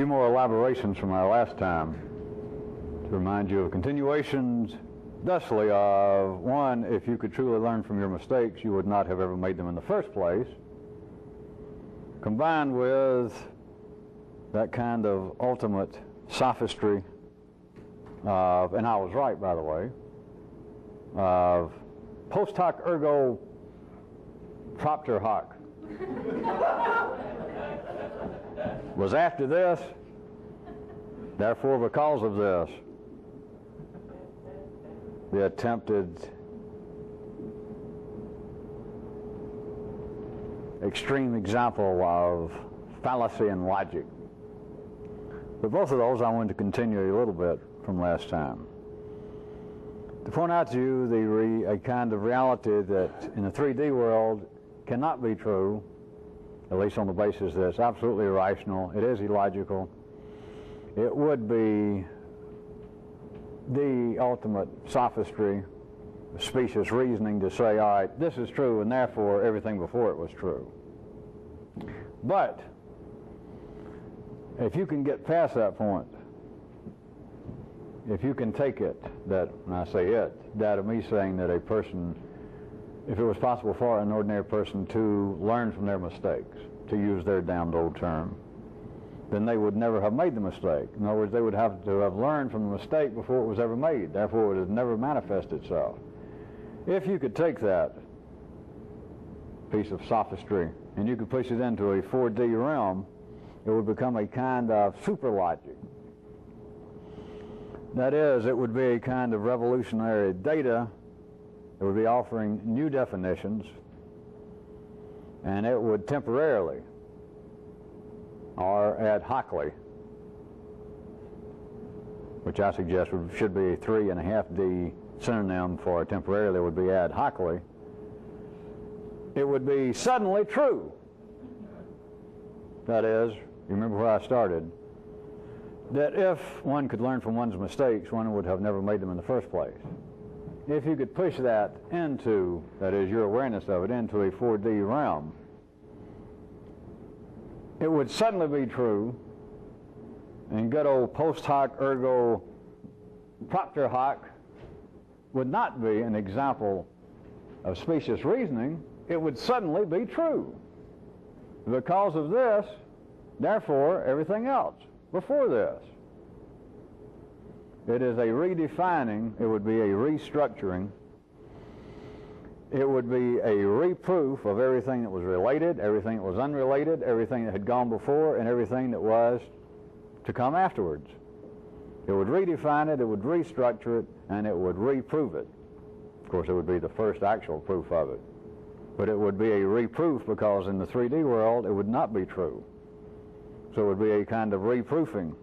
few more elaborations from our last time to remind you of continuations thusly of, one, if you could truly learn from your mistakes, you would not have ever made them in the first place, combined with that kind of ultimate sophistry of, and I was right, by the way, of post hoc ergo propter hoc. Was after this, therefore because of this. The attempted extreme example of fallacy and logic. But both of those I wanted to continue a little bit from last time. To point out to you a kind of reality that in the 3D world cannot be true, at least on the basis that it's absolutely irrational, it is illogical. It would be the ultimate sophistry, specious reasoning to say, all right, this is true, and therefore everything before it was true. But if you can get past that point, if you can take it, that, when I say it, that of me saying that a person, if it was possible for an ordinary person to learn from their mistakes, to use their damned old term, then they would never have made the mistake. In other words, they would have to have learned from the mistake before it was ever made. Therefore, it would have never manifested itself. If you could take that piece of sophistry and you could push it into a 4D realm, it would become a kind of super logic. That is, it would be a kind of revolutionary data. It would be offering new definitions, and it would temporarily, or ad hocly, which I suggest should be a 3.5D synonym for temporarily, would be ad hocly, it would be suddenly true. That is, you remember where I started, that if one could learn from one's mistakes, one would have never made them in the first place. If you could push that into, that is, your awareness of it, into a 4D realm, it would suddenly be true, and good old post hoc ergo propter hoc would not be an example of specious reasoning. It would suddenly be true. Because of this, therefore, everything else before this. It is a redefining, it would be a restructuring, it would be a reproof of everything that was related, everything that was unrelated, everything that had gone before, and everything that was to come afterwards. It would redefine it, it would restructure it, and it would reprove it. Of course, it would be the first actual proof of it. But it would be a reproof because in the 3D world, it would not be true. So it would be a kind of reproofing.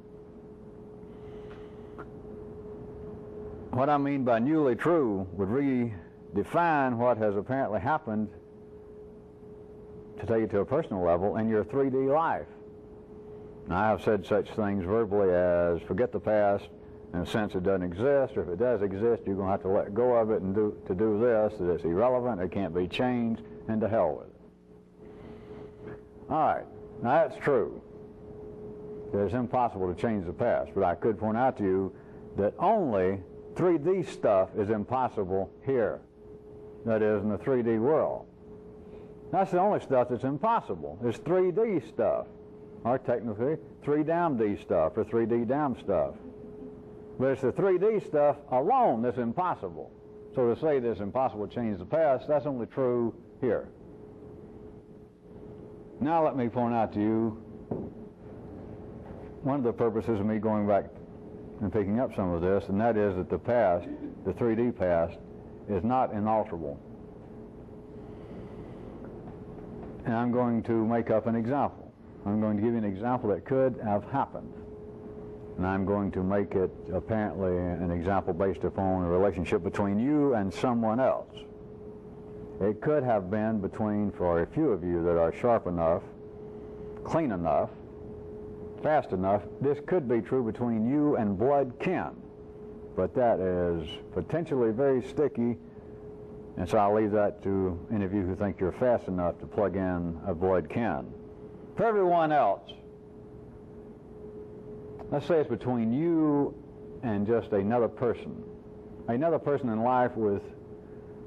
What I mean by newly true would redefine what has apparently happened, to take it to a personal level, in your 3D life. Now, I have said such things verbally as forget the past, in a sense it doesn't exist, or if it does exist, you're going to have to let go of it and do this, that it's irrelevant, it can't be changed, and to hell with it. All right, now that's true. It's impossible to change the past, but I could point out to you that only 3D stuff is impossible here. That is, in the 3D world. That's the only stuff that's impossible. It's 3D stuff, or technically 3D stuff, or 3D damn stuff. But it's the 3D stuff alone that's impossible. So to say that it's impossible to change the past, that's only true here. Now let me point out to you one of the purposes of me going back and picking up some of this, and that is that the past, the 3D past, is not inalterable. And I'm going to make up an example. I'm going to give you an example that could have happened. And I'm going to make it apparently an example based upon a relationship between you and someone else. It could have been between, for a few of you that are sharp enough, clean enough, fast enough, this could be true between you and blood kin. But that is potentially very sticky, and so I'll leave that to any of you who think you're fast enough to plug in a blood kin. For everyone else, let's say it's between you and just another person in life with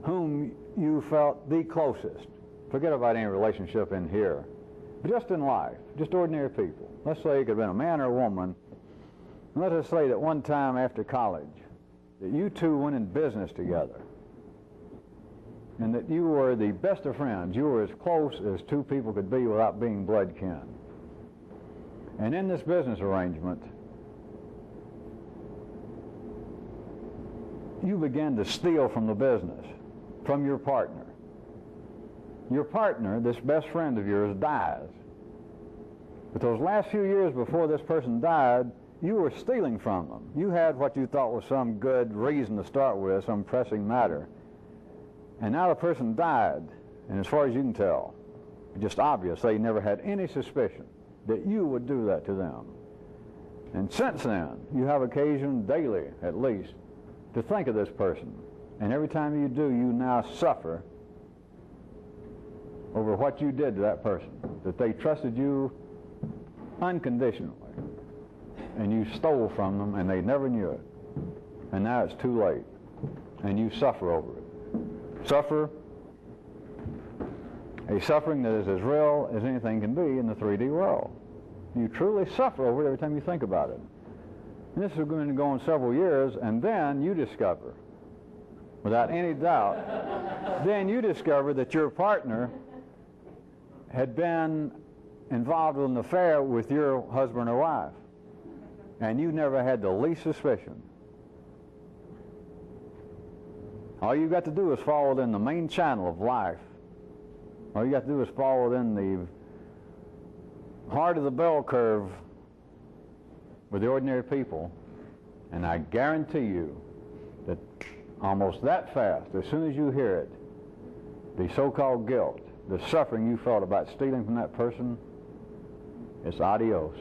whom you felt the closest. Forget about any relationship in here, but just in life, just ordinary people. Let's say it could have been a man or a woman. And let us say that one time after college, that you two went in business together, and that you were the best of friends. You were as close as two people could be without being blood kin. And in this business arrangement, you began to steal from the business, from your partner. Your partner, this best friend of yours, dies. But those last few years before this person died, you were stealing from them. You had what you thought was some good reason to start with, some pressing matter. And now the person died, and as far as you can tell, it's just obvious they never had any suspicion that you would do that to them. And since then, you have occasion daily, at least, to think of this person. And every time you do, you now suffer over what you did to that person, that they trusted you unconditionally, and you stole from them, and they never knew it. And now it's too late, and you suffer over it. Suffer a suffering that is as real as anything can be in the 3D world. You truly suffer over it every time you think about it. And this is going to go on several years, and then you discover, without any doubt, then you discover that your partner had been involved in an affair with your husband or wife, and you never had the least suspicion. All you've got to do is fall within the main channel of life. All you got to do is fall within the heart of the bell curve with the ordinary people, and I guarantee you that almost that fast, as soon as you hear it, the so-called guilt, the suffering you felt about stealing from that person, it's adios.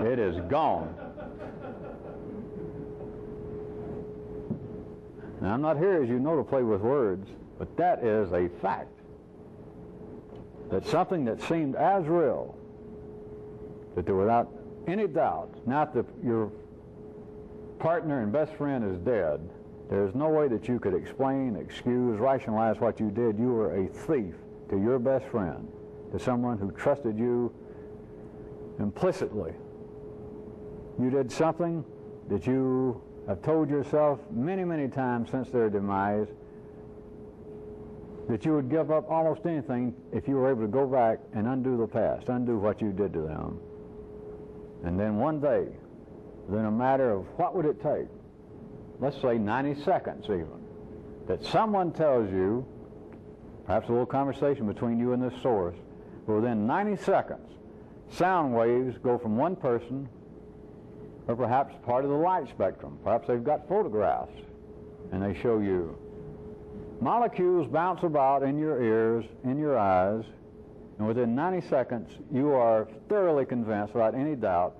It is gone. Now, I'm not here, as you know, to play with words, but that is a fact. That something that seemed as real, that there without any doubt, now that your partner and best friend is dead, there's no way that you could explain, excuse, rationalize what you did. You were a thief to your best friend, to someone who trusted you implicitly. You did something that you have told yourself many, many times since their demise, that you would give up almost anything if you were able to go back and undo the past, undo what you did to them. And then one day, within a matter of what would it take, let's say 90 seconds even, that someone tells you, perhaps a little conversation between you and this source, but within 90 seconds, sound waves go from one person, or perhaps part of the light spectrum. Perhaps they've got photographs, and they show you. Molecules bounce about in your ears, in your eyes, and within 90 seconds, you are thoroughly convinced, without any doubt,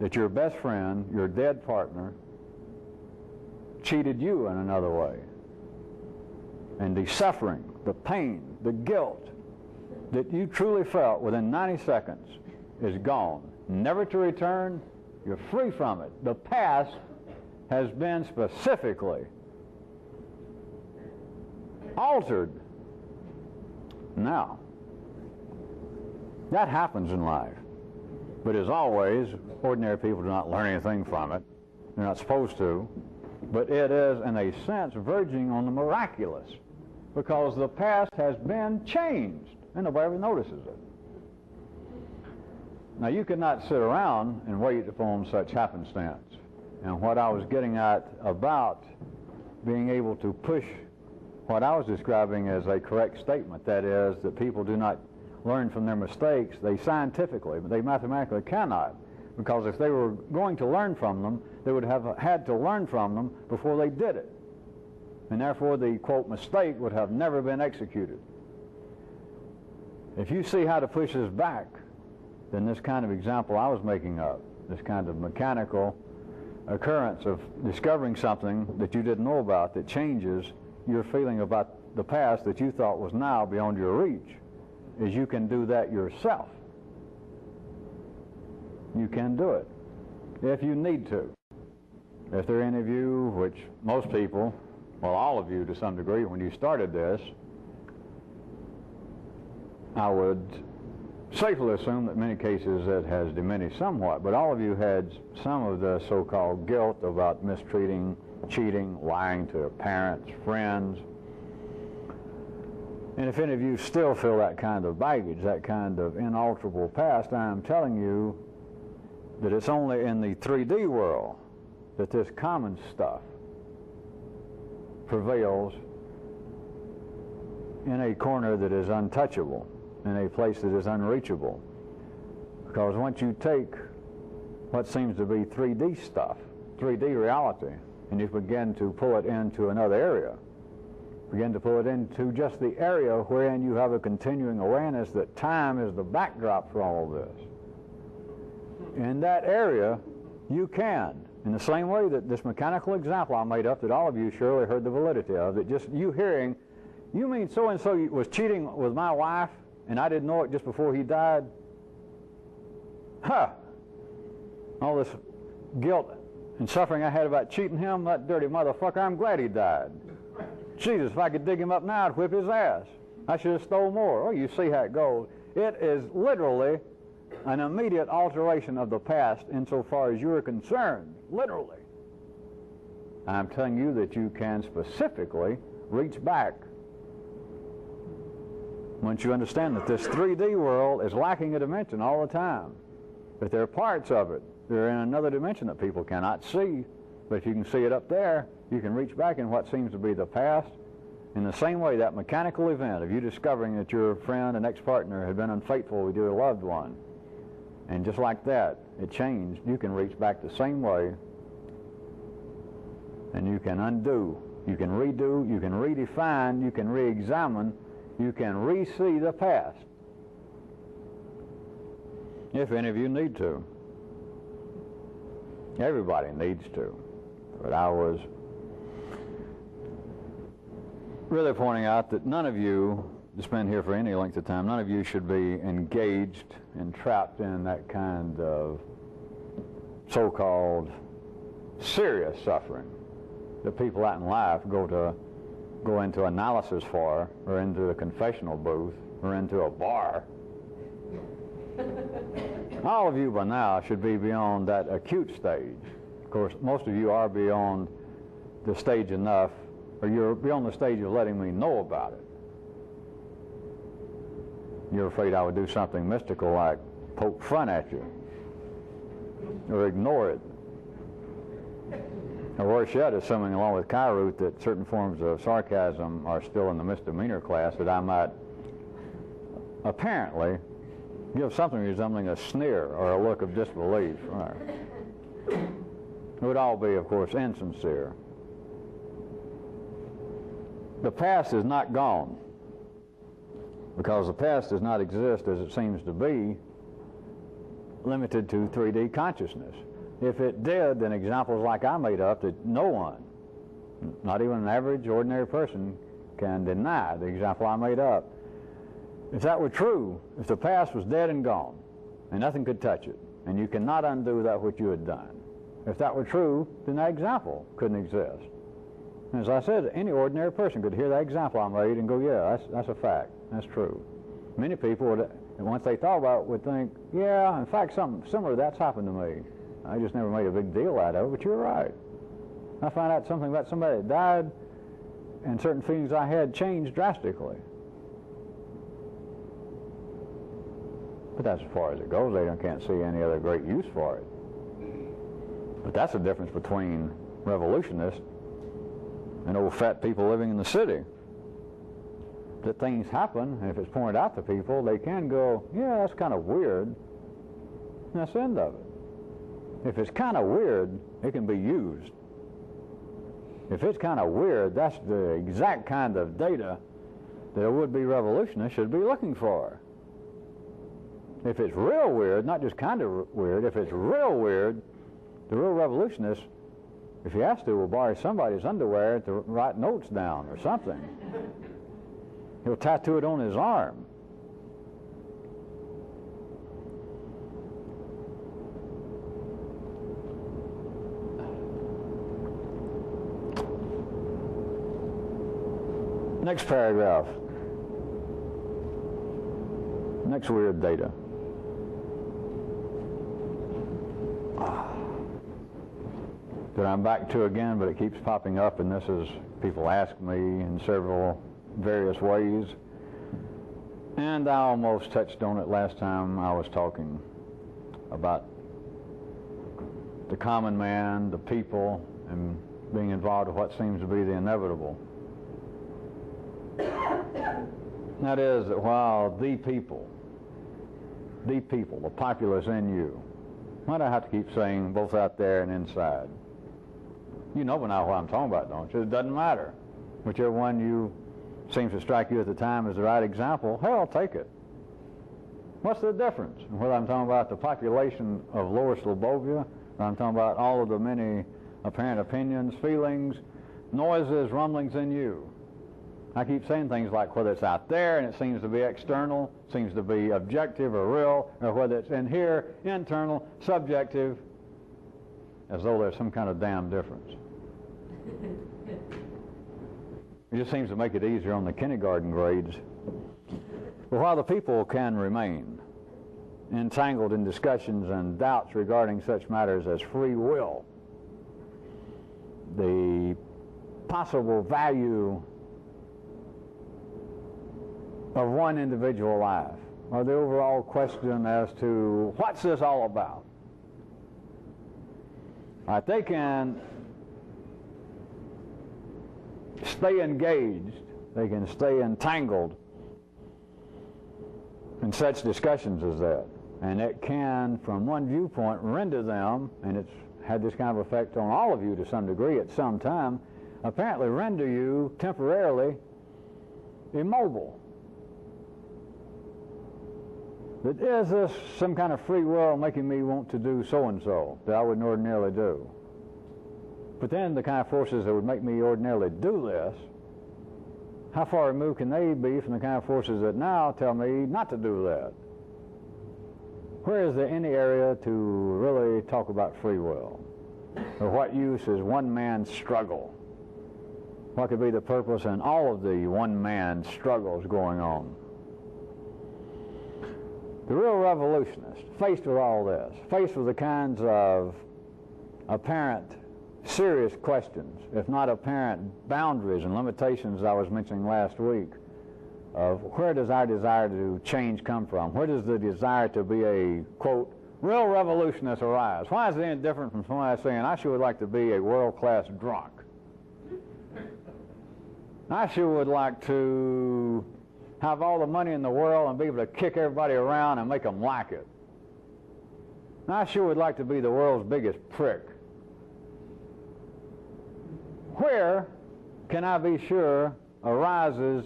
that your best friend, your dead partner, cheated you in another way. And the suffering, the pain, the guilt that you truly felt within 90 seconds is gone, never to return. You're free from it. The past has been specifically altered. Now, that happens in life. But as always, ordinary people do not learn anything from it. They're not supposed to. But it is, in a sense, verging on the miraculous, because the past has been changed, and nobody ever notices it. Now, you cannot sit around and wait upon such happenstance. And what I was getting at about being able to push what I was describing as a correct statement, that is, that people do not learn from their mistakes, they scientifically, but they mathematically cannot, because if they were going to learn from them, they would have had to learn from them before they did it. And therefore, the, quote, mistake would have never been executed. If you see how to push this back, then this kind of example I was making up, this kind of mechanical occurrence of discovering something that you didn't know about that changes your feeling about the past that you thought was now beyond your reach, is you can do that yourself. You can do it if you need to. If there are any of you, which most people, well, all of you to some degree, when you started this, I would safely assume that in many cases it has diminished somewhat, but all of you had some of the so-called guilt about mistreating, cheating, lying to parents, friends. And if any of you still feel that kind of baggage, that kind of inalterable past, I am telling you that it's only in the 3D world that this common stuff prevails in a corner that is untouchable, in a place that is unreachable. Because once you take what seems to be 3D stuff, 3D reality, and you begin to pull it into another area, begin to pull it into just the area wherein you have a continuing awareness that time is the backdrop for all of this. In that area, you can, in the same way that this mechanical example I made up that all of you surely heard the validity of, that just you hearing, you mean so-and-so was cheating with my wife and I didn't know it just before he died? Huh! All this guilt and suffering I had about cheating him, that dirty motherfucker, I'm glad he died. Jesus, if I could dig him up now, I'd whip his ass. I should have stole more. Oh, you see how it goes. It is literally an immediate alteration of the past insofar as you're concerned, literally. I'm telling you that you can specifically reach back once you understand that this 3D world is lacking a dimension all the time. But there are parts of it that are in another dimension that people cannot see. But if you can see it up there, you can reach back in what seems to be the past. In the same way, that mechanical event of you discovering that your friend and ex-partner had been unfaithful with your loved one, and just like that, it changed, you can reach back the same way, and you can undo, you can redo, you can redefine, you can re-examine, you can re-see the past, if any of you need to. Everybody needs to. But I was really pointing out that none of you, to spend here for any length of time, none of you should be engaged and trapped in that kind of so-called serious suffering that people out in life go into analysis for, or into the confessional booth, or into a bar. All of you by now should be beyond that acute stage. Of course, most of you are beyond the stage enough, or you're beyond the stage of letting me know about it. You're afraid I would do something mystical like poke fun at you, or ignore it. Or worse yet, assuming along with Kyroots that certain forms of sarcasm are still in the misdemeanor class, that I might apparently give something resembling a sneer or a look of disbelief. Right. It would all be, of course, insincere. The past is not gone, because the past does not exist as it seems to be, limited to 3D consciousness. If it did, then examples like I made up that no one, not even an average, ordinary person, can deny the example I made up. If that were true, if the past was dead and gone, and nothing could touch it, and you cannot undo that which you had done, if that were true, then that example couldn't exist. And as I said, any ordinary person could hear that example I made and go, yeah, that's a fact, that's true. Many people would, once they thought about it, would think, yeah, in fact, something similar to that's happened to me. I just never made a big deal out of it, but you're right. I found out something about somebody that died, and certain feelings I had changed drastically. But that's as far as it goes. They can't see any other great use for it. But that's the difference between revolutionists and old fat people living in the city. That things happen, and if it's pointed out to people, they can go, yeah, that's kind of weird. And that's the end of it. If it's kind of weird, it can be used. If it's kind of weird, that's the exact kind of data that a would-be revolutionist should be looking for. If it's real weird, not just kind of weird, if it's real weird, the real revolutionist, if he has to, will borrow somebody's underwear to write notes down or something. He'll tattoo it on his arm. Next paragraph. Next weird data. That I'm back to again, but it keeps popping up, and this is, people ask me in several various ways. And I almost touched on it last time I was talking about the common man, the people, and being involved with what seems to be the inevitable. That is that while the people, the populace in you, why do I have to keep saying both out there and inside? You know now what I'm talking about, don't you? It doesn't matter. Whichever one you seems to strike you at the time as the right example, hell, take it. What's the difference? Whether I'm talking about the population of Lower Slobovia, or I'm talking about all of the many apparent opinions, feelings, noises, rumblings in you. I keep saying things like whether it's out there and it seems to be external, seems to be objective or real, or whether it's in here, internal, subjective, as though there's some kind of damn difference. It just seems to make it easier on the kindergarten grades. But while the people can remain entangled in discussions and doubts regarding such matters as free will, the possible value of one individual life, or the overall question as to what's this all about, they can stay engaged, they can stay entangled in such discussions as that. And it can, from one viewpoint, render them, and it's had this kind of effect on all of you to some degree at some time, apparently render you temporarily immobile. That is this some kind of free will making me want to do so-and-so that I wouldn't ordinarily do? But then the kind of forces that would make me ordinarily do this, how far removed can they be from the kind of forces that now tell me not to do that? Where is there any area to really talk about free will? Or what use is one man's struggle? What could be the purpose in all of the one man's struggles going on? The real revolutionist, faced with all this, faced with the kinds of apparent serious questions, if not apparent boundaries and limitations I was mentioning last week, of where does our desire to change come from? Where does the desire to be a, quote, real revolutionist arise? Why is it any different from somebody saying, I sure would like to be a world-class drunk? I sure would like to have all the money in the world and be able to kick everybody around and make them like it. I sure would like to be the world's biggest prick. Where can I be sure arises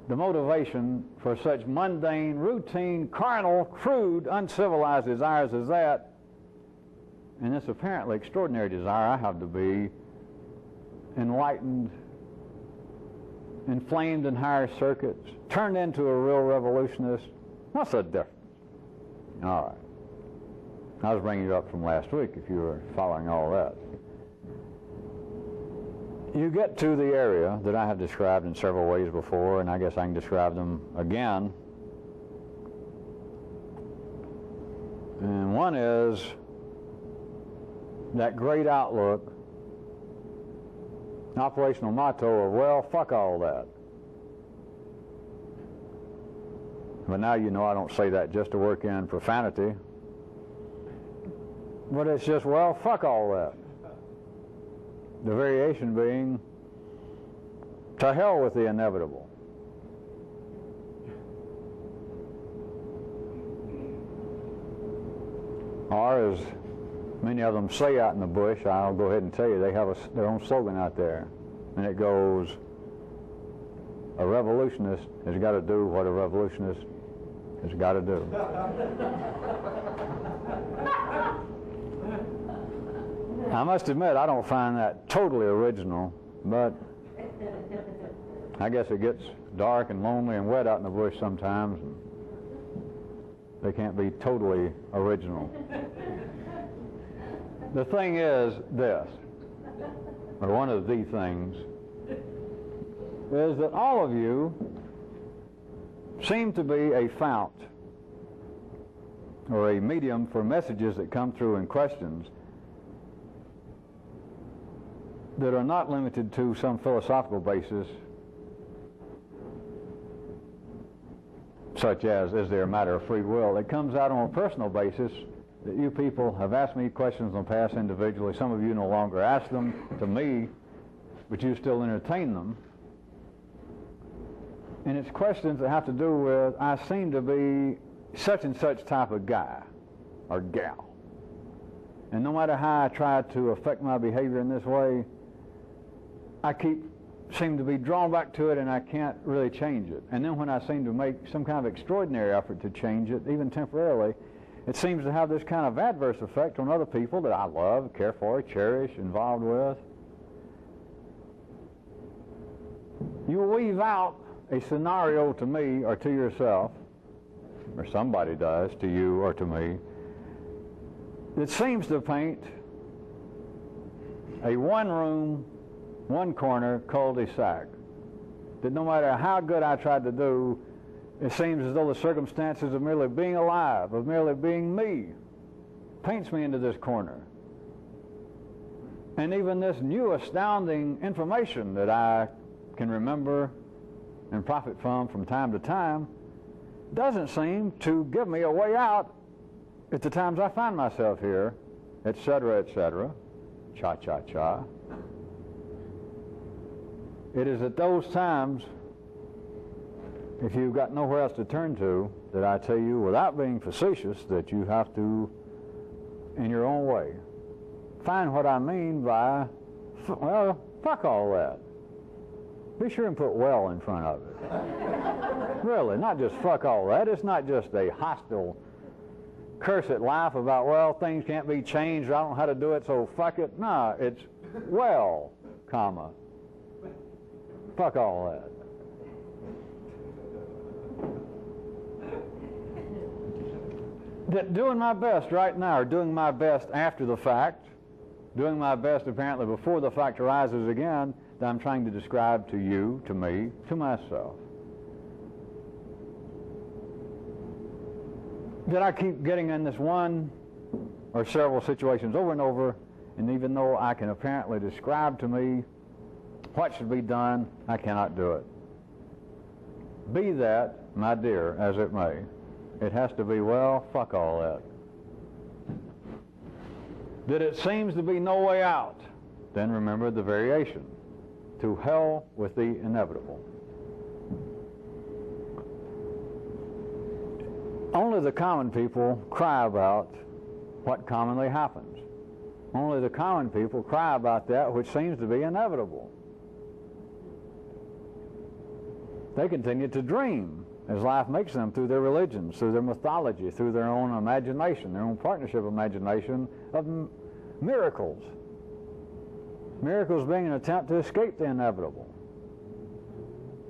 the motivation for such mundane, routine, carnal, crude, uncivilized desires as that, and this apparently extraordinary desire I have to be enlightened, inflamed in higher circuits, turned into a real revolutionist? What's the difference? All right. I was bringing you up from last week if you were following all that. You get to the area that I have described in several ways before, and I guess I can describe them again. And one is that great outlook, operational motto of, well, fuck all that. But now you know I don't say that just to work in profanity. But it's just, well, fuck all that. The variation being, to hell with the inevitable. Or as many of them say out in the bush, I'll go ahead and tell you, they have their own slogan out there. And it goes, a revolutionist has got to do what a revolutionist has got to do. I must admit, I don't find that totally original, but I guess it gets dark and lonely and wet out in the bush sometimes, and they can't be totally original. The thing is this, or one of the things, is that all of you seem to be a fount or a medium for messages that come through in questions that are not limited to some philosophical basis, such as, is there a matter of free will? It comes out on a personal basis that you people have asked me questions in the past individually. Some of you no longer ask them to me, but you still entertain them. And it's questions that have to do with, I seem to be such and such type of guy or gal. And no matter how I try to affect my behavior in this way, I seem to be drawn back to it and I can't really change it. And then when I seem to make some kind of extraordinary effort to change it, even temporarily, it seems to have this kind of adverse effect on other people that I love, care for, cherish, involved with. You weave out a scenario to me or to yourself, or somebody does to you or to me, that seems to paint a one-room, one-corner cul-de-sac that no matter how good I tried to do, it seems as though the circumstances of merely being alive, of merely being me, paints me into this corner. And even this new astounding information that I can remember and profit from time to time doesn't seem to give me a way out at the times I find myself here, etc., cha-cha-cha. It is at those times, if you've got nowhere else to turn to, that I tell you, without being facetious, that you have to, in your own way, find what I mean by, well, fuck all that. Be sure and put well in front of it. Really, not just fuck all that. It's not just a hostile curse at life about, well, things can't be changed, I don't know how to do it, so fuck it. No, it's well, comma, fuck all that. That doing my best right now, or doing my best after the fact, doing my best apparently before the fact arises again, that I'm trying to describe to you, to me, to myself. That I keep getting in this one or several situations over and over, and even though I can apparently describe to me what should be done, I cannot do it. Be that, my dear, as it may, it has to be, well, fuck all that. That it seems to be no way out, then remember the variation. To hell with the inevitable. Only the common people cry about what commonly happens. Only the common people cry about that which seems to be inevitable. They continue to dream as life makes them through their religions, through their mythology, through their own imagination, their own partnership imagination of miracles. Miracles being an attempt to escape the inevitable.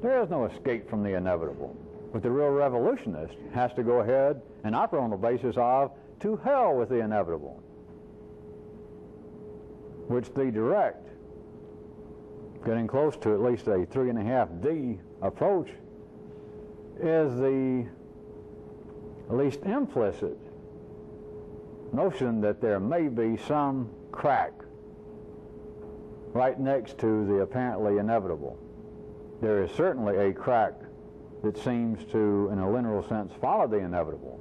There is no escape from the inevitable. But the real revolutionist has to go ahead and operate on the basis of to hell with the inevitable, which the direct, getting close to at least a 3.5D approach, is the at least implicit notion that there may be some crack right next to the apparently inevitable. There is certainly a crack that seems to, in a literal sense, follow the inevitable.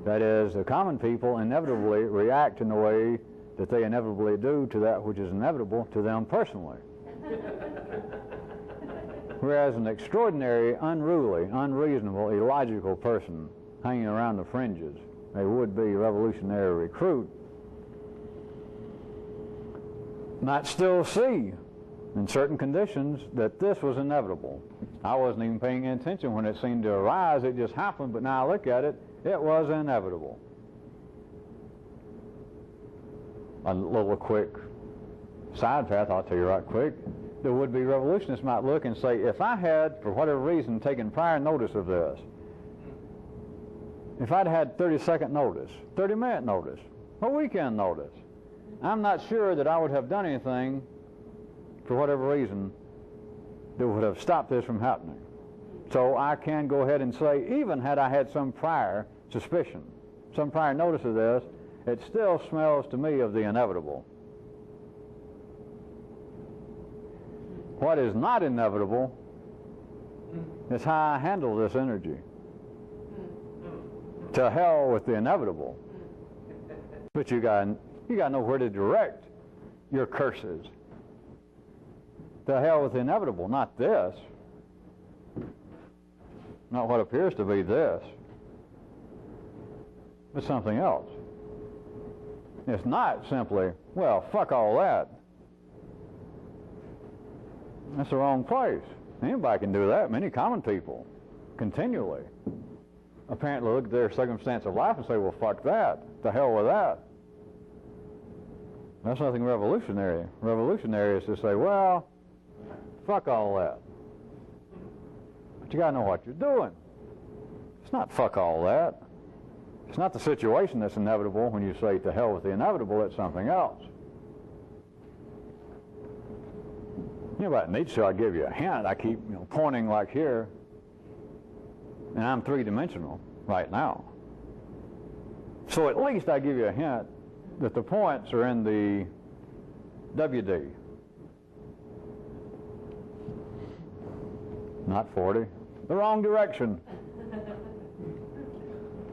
That is, the common people inevitably react in the way that they inevitably do to that which is inevitable to them personally. Whereas an extraordinary, unruly, unreasonable, illogical person hanging around the fringes, a would-be revolutionary recruit, might still see, in certain conditions, that this was inevitable. I wasn't even paying attention when it seemed to arise, it just happened, but now I look at it, it was inevitable. A little quick side path, I'll tell you right quick. The would-be revolutionists might look and say, if I had, for whatever reason, taken prior notice of this, if I'd had 30-second notice, 30-minute notice, a weekend notice, I'm not sure that I would have done anything, for whatever reason, that would have stopped this from happening. So I can go ahead and say, even had I had some prior suspicion, some prior notice of this, it still smells to me of the inevitable. What is not inevitable is how I handle this energy. To hell with the inevitable. But you got to know where to direct your curses. To hell with the inevitable, not this. Not what appears to be this. But something else. It's not simply, well, fuck all that. That's the wrong place. Anybody can do that. Many common people, continually, apparently look at their circumstance of life and say, well, fuck that. To hell with that. That's nothing revolutionary. Revolutionary is to say, well, fuck all that. But you got to know what you're doing. It's not fuck all that. It's not the situation that's inevitable. When you say to hell with the inevitable, it's something else. You know, about Nietzsche, I'll give you a hint. I keep pointing like here, and I'm three-dimensional right now. So at least I give you a hint that the points are in the WD. Not 40. The wrong direction.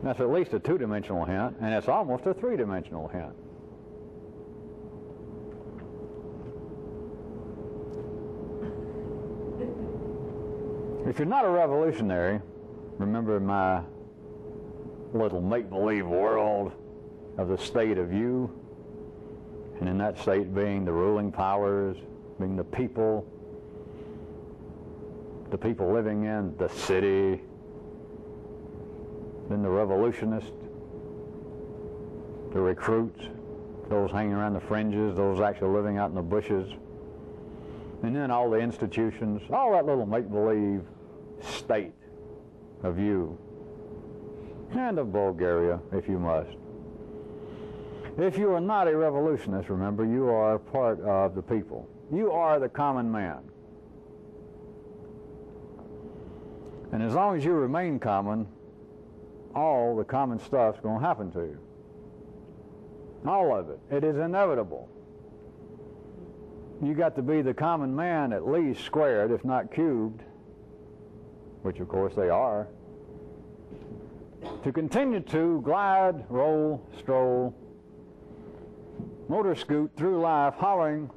That's at least a two-dimensional hint, and it's almost a three-dimensional hint. If you're not a revolutionary, remember my little make-believe world of the state of you, and in that state being the ruling powers, being the people living in the city, then the revolutionists, the recruits, those hanging around the fringes, those actually living out in the bushes, and then all the institutions, all that little make-believe state of you, and of Bulgaria, if you must. If you are not a revolutionist, remember, you are part of the people. You are the common man. And as long as you remain common, all the common stuff's going to happen to you. All of it. It is inevitable. You got to be the common man at least squared, if not cubed, which of course they are, to continue to glide, roll, stroll, motor scoot through life hollering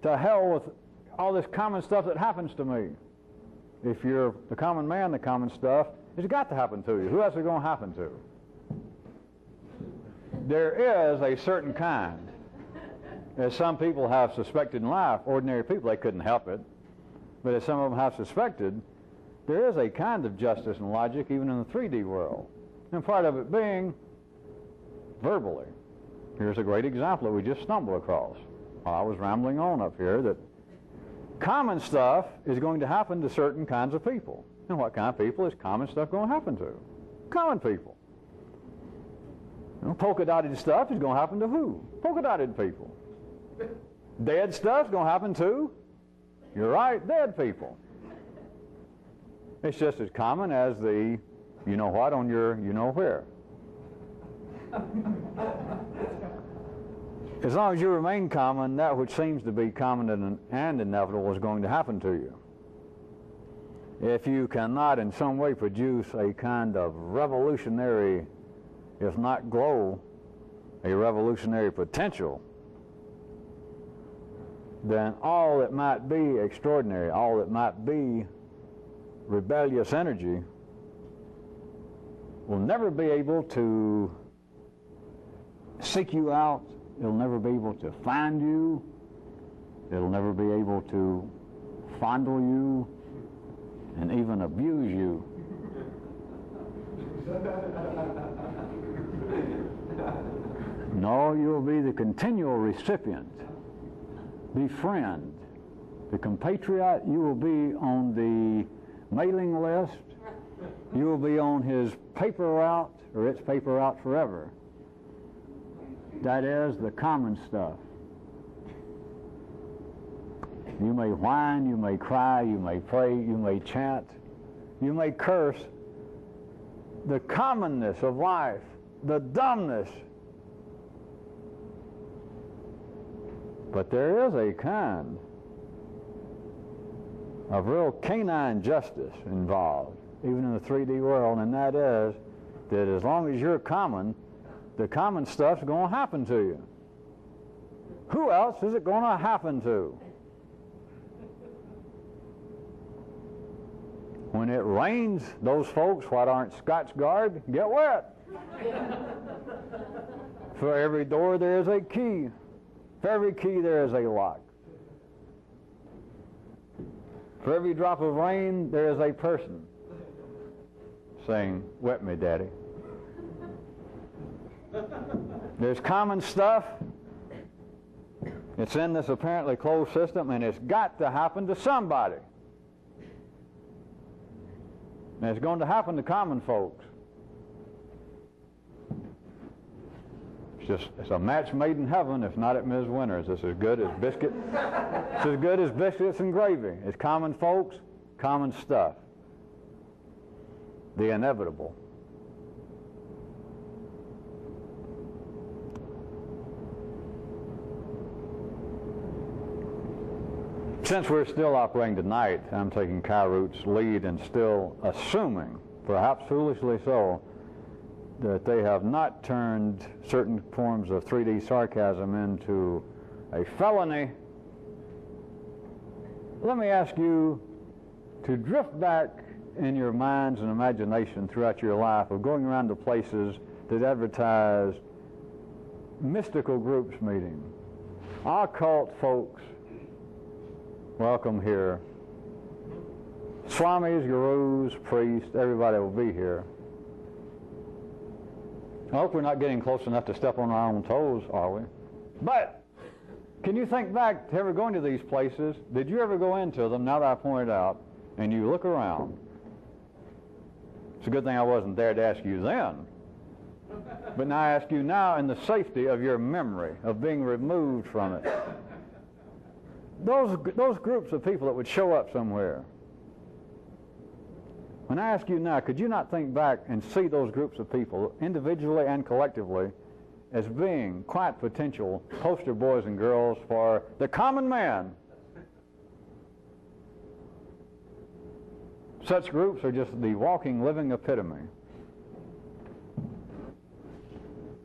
to hell with all this common stuff that happens to me. If you're the common man, the common stuff, it's got to happen to you. Who else is it going to happen to? There is a certain kind, as some people have suspected in life, ordinary people, they couldn't help it, but as some of them have suspected, there is a kind of justice and logic even in the 3D world, and part of it being verbally. Here's a great example that we just stumbled across while I was rambling on up here, that common stuff is going to happen to certain kinds of people. And what kind of people is common stuff going to happen to? Common people. Polka-dotted stuff is going to happen to who? Polka-dotted people. Dead stuff's going to happen to, you're right, dead people. It's just as common as the you-know-what on your you-know-where. As long as you remain common, that which seems to be common and inevitable is going to happen to you. If you cannot in some way produce a kind of revolutionary, if not glow, a revolutionary potential, then all that might be extraordinary, all that might be rebellious energy will never be able to seek you out. It'll never be able to find you. It'll never be able to fondle you and even abuse you. No, you'll be the continual recipient, befriend, the compatriot. You will be on the mailing list. You will be on his paper route, or its paper route forever. That is the common stuff. You may whine, you may cry, you may pray, you may chant, you may curse. The commonness of life, the dumbness. But there is a kind of real canine justice involved, even in the 3D world, and that is that as long as you're common, the common stuff's going to happen to you. Who else is it going to happen to? When it rains, those folks what aren't Scotch Guard get wet. For every door there is a key. For every key there is a lock. For every drop of rain there is a person saying, "Wet me, Daddy." There's common stuff. It's in this apparently closed system, and it's got to happen to somebody. And it's going to happen to common folks. It's a match made in heaven, if not at Ms. Winter's. It's as good as biscuit. It's as good as biscuits and gravy. It's common folks, common stuff. The inevitable. Since we're still operating tonight, I'm taking Kyroots' lead and still assuming, perhaps foolishly so, that they have not turned certain forms of 3D sarcasm into a felony. Let me ask you to drift back in your minds and imagination throughout your life of going around to places that advertise mystical groups meeting. Occult folks, welcome here. Swamis, gurus, priests, everybody will be here. I hope we're not getting close enough to step on our own toes, are we? But can you think back to ever going to these places? Did you ever go into them, now that I pointed out, and you look around? It's a good thing I wasn't there to ask you then. But now I ask you now in the safety of your memory, of being removed from it. Those groups of people that would show up somewhere. When I ask you now, could you not think back and see those groups of people, individually and collectively, as being quite potential poster boys and girls for the common man? Such groups are just the walking, living epitome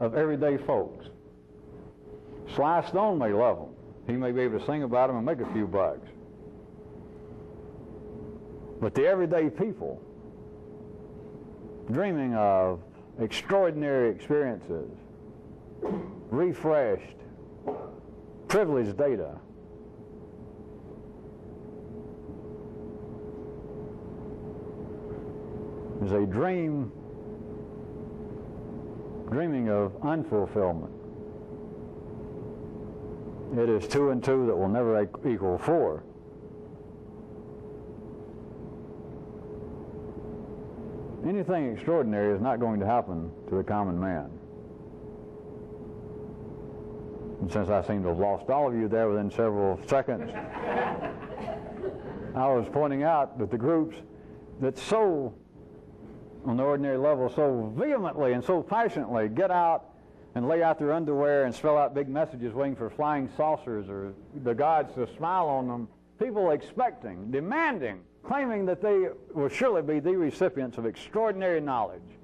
of everyday folks. Sly Stone may love them. He may be able to sing about them and make a few bucks. But the everyday people, dreaming of extraordinary experiences, refreshed, privileged data, is a dreaming of unfulfillment. It is 2 and 2 that will never equal 4. Anything extraordinary is not going to happen to the common man. And since I seem to have lost all of you there within several seconds, I was pointing out that the groups that so, on the ordinary level, so vehemently and so passionately get out and lay out their underwear and spell out big messages waiting for flying saucers or the gods to smile on them, people expecting, demanding, claiming that they will surely be the recipients of extraordinary knowledge.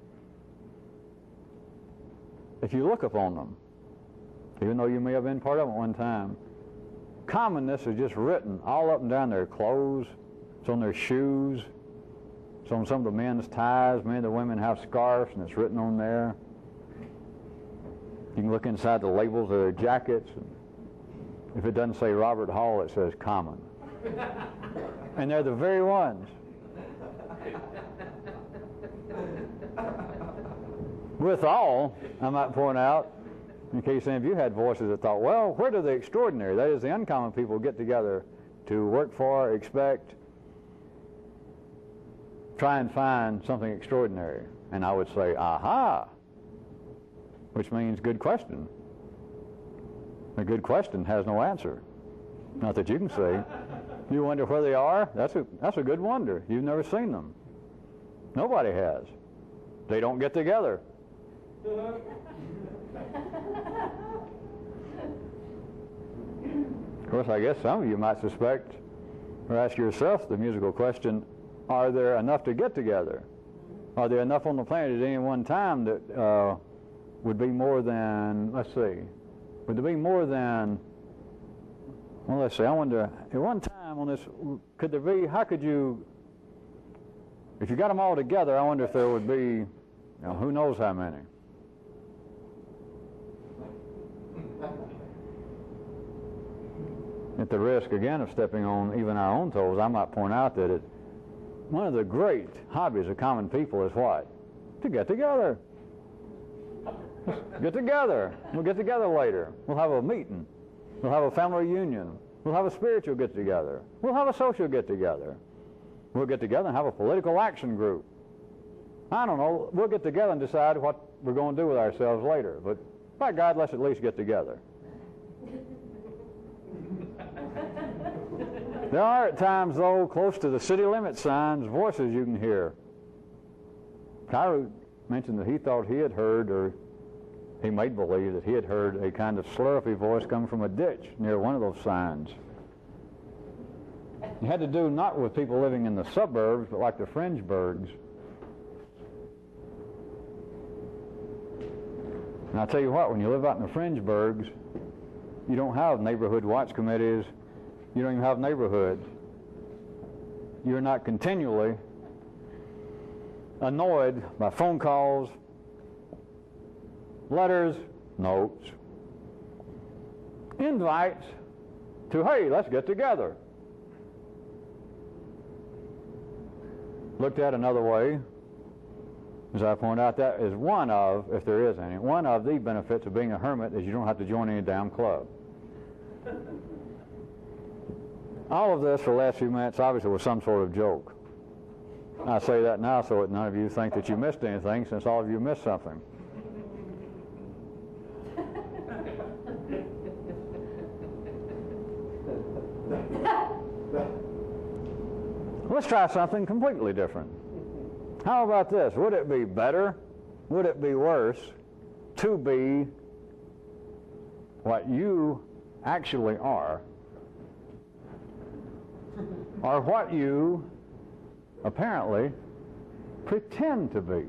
If you look upon them, even though you may have been part of it one time, commonness is just written all up and down their clothes. It's on their shoes. It's on some of the men's ties. Many of the women have scarves, and it's written on there. You can look inside the labels of their jackets. If it doesn't say Robert Hall, it says common. And they're the very ones. Withal, I might point out, in case any of you had voices that thought, well, where do the extraordinary, that is the uncommon people, get together to work for, expect, try and find something extraordinary? And I would say, aha, which means good question. A good question has no answer. Not that you can see. You wonder where they are? That's a good wonder. You've never seen them. Nobody has. They don't get together. Of course, I guess some of you might suspect or ask yourself the musical question, are there enough to get together? Are there enough on the planet at any one time that would be more than, let's see, would there be more than, well, let's see, I wonder, at one time on this, could there be, how could you, if you got them all together, I wonder if there would be, who knows how many. At the risk, again, of stepping on even our own toes, I might point out that one of the great hobbies of common people is what? To get together. Get together. We'll get together later. We'll have a meeting. We'll have a family reunion. We'll have a spiritual get-together. We'll have a social get-together. We'll get together and have a political action group. I don't know. We'll get together and decide what we're going to do with ourselves later. But by God, let's at least get together. There are at times, though, close to the city limit signs, voices you can hear. Kyroots mentioned that he thought he had heard, or he made believe that he had heard a kind of slurpy voice coming from a ditch near one of those signs. It had to do not with people living in the suburbs, but like the fringe burgs. And I'll tell you what, when you live out in the fringe burgs, you don't have neighborhood watch committees. You don't even have neighborhoods. You're not continually annoyed by phone calls, letters, notes, invites to, hey, let's get together. Looked at another way, as I point out, that is one of, if there is any, one of the benefits of being a hermit is you don't have to join any damn club. All of this for the last few minutes obviously was some sort of joke. I say that now so that none of you think that you missed anything, since all of you missed something. Let's try something completely different. How about this? Would it be better, would it be worse to be what you actually are, or what you apparently pretend to be?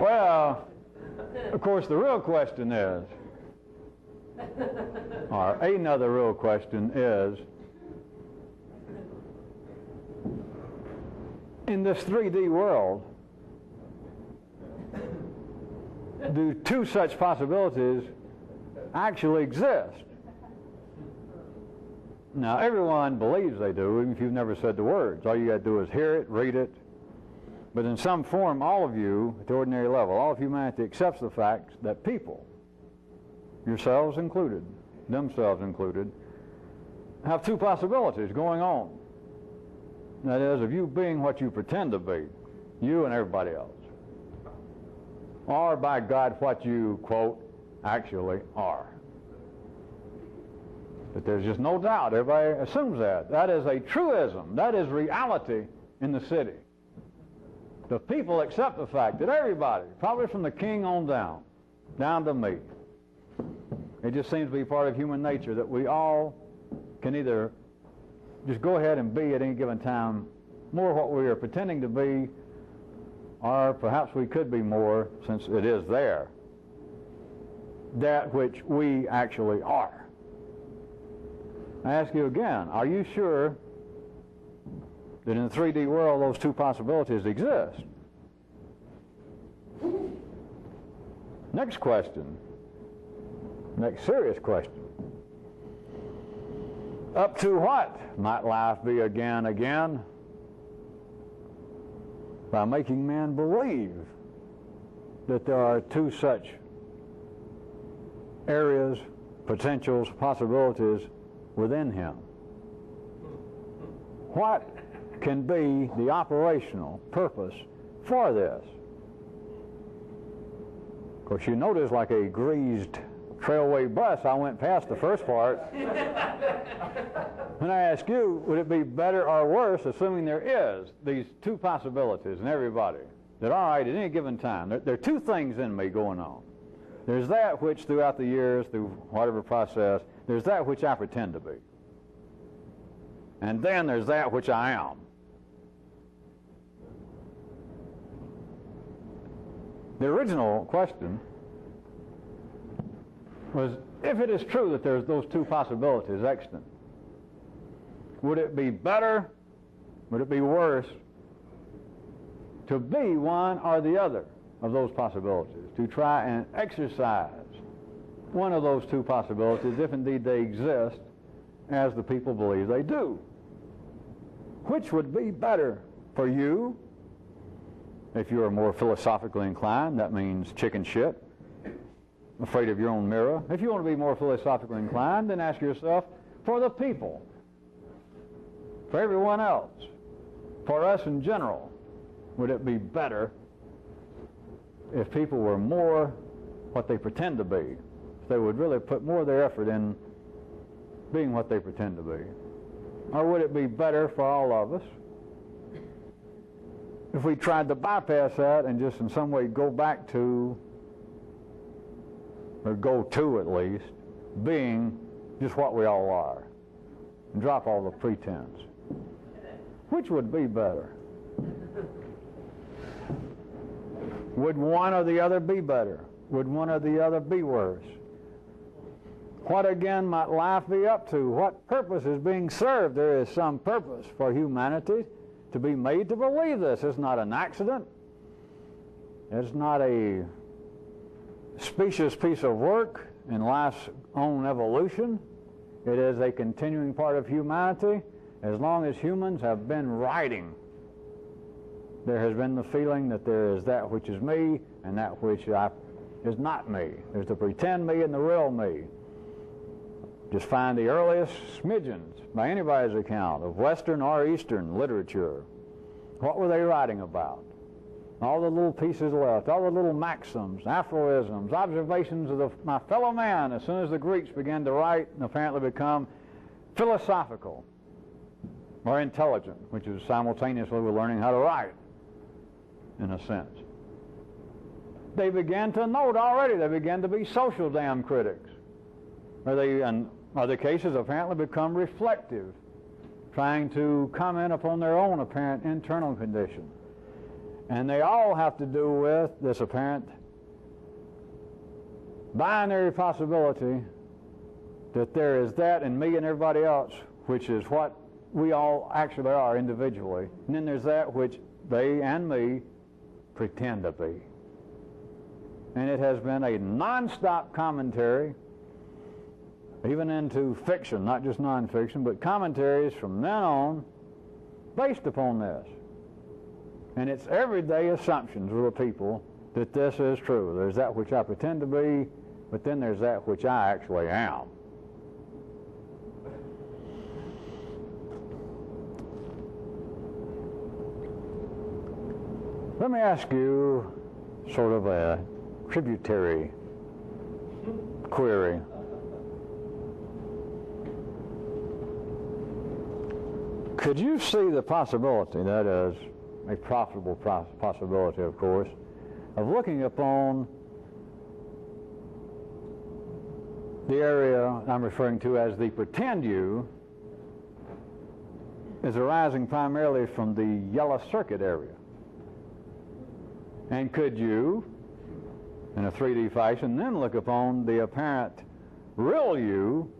Well, of course, the real question is, or another real question is, in this 3D world, do two such possibilities actually exist? Now, everyone believes they do, even if you've never said the words. All you got to do is hear it, read it. But in some form, all of you, at the ordinary level, all of humanity accepts the fact that people, yourselves included, themselves included, have two possibilities going on. That is, of you being what you pretend to be, you and everybody else. Or, by God, what you, quote, actually are. But there's just no doubt. Everybody assumes that. That is a truism. That is reality in the city. The people accept the fact that everybody, probably from the king on down to me, it just seems to be part of human nature that we all can either just go ahead and be at any given time more what we are pretending to be, or perhaps we could be more, since it is there, that which we actually are. I ask you again, are you sure that in the 3D world those two possibilities exist? Next question. Next serious question. Up to what might life be again? By making man believe that there are two such areas, potentials, possibilities within him. What can be the operational purpose for this? Of course, you notice like a greased trailway bus, I went past the first part. And I ask you, would it be better or worse, assuming there is these two possibilities in everybody, that all right, at any given time, there are two things in me going on. There's that which throughout the years, through whatever process, there's that which I pretend to be. And then there's that which I am. The original question was, if it is true that there's those two possibilities extant, would it be better, would it be worse to be one or the other of those possibilities, to try and exercise one of those two possibilities, if indeed they exist, as the people believe they do? Which would be better for you? If you are more philosophically inclined, that means chicken shit, afraid of your own mirror. If you want to be more philosophically inclined, then ask yourself, for the people, for everyone else, for us in general, would it be better if people were more what they pretend to be? If they would really put more of their effort in being what they pretend to be? Or would it be better for all of us if we tried to bypass that and just in some way go back to, or go to at least, being just what we all are, and drop all the pretense? Which would be better? Would one or the other be better? Would one or the other be worse? What again might life be up to? What purpose is being served? There is some purpose for humanity to be made to believe this. It's not an accident. It's not a specious piece of work in life's own evolution. It is a continuing part of humanity. As long as humans have been writing, there has been the feeling that there is that which is me and that which is not me. There's the pretend me and the real me. Just find the earliest smidgens, by anybody's account, of Western or Eastern literature. What were they writing about? All the little pieces left, all the little maxims, aphorisms, observations of my fellow man, as soon as the Greeks began to write and apparently become philosophical or intelligent, which is simultaneously with learning how to write, in a sense. They began to note already, they began to be social damn critics. Or they, in other cases, apparently become reflective, trying to comment upon their own apparent internal condition. And they all have to do with this apparent binary possibility that there is that in me and everybody else, which is what we all actually are individually. And then there's that which they and me pretend to be. And it has been a non-stop commentary, even into fiction, not just non-fiction, but commentaries from then on based upon this. And it's everyday assumptions of the people that this is true. There's that which I pretend to be, but then there's that which I actually am. Let me ask you sort of a tributary query. Could you see the possibility, that is a profitable possibility, of course, of looking upon the area I'm referring to as the pretend you is arising primarily from the yellow circuit area? And could you, in a 3D fashion, then look upon the apparent real you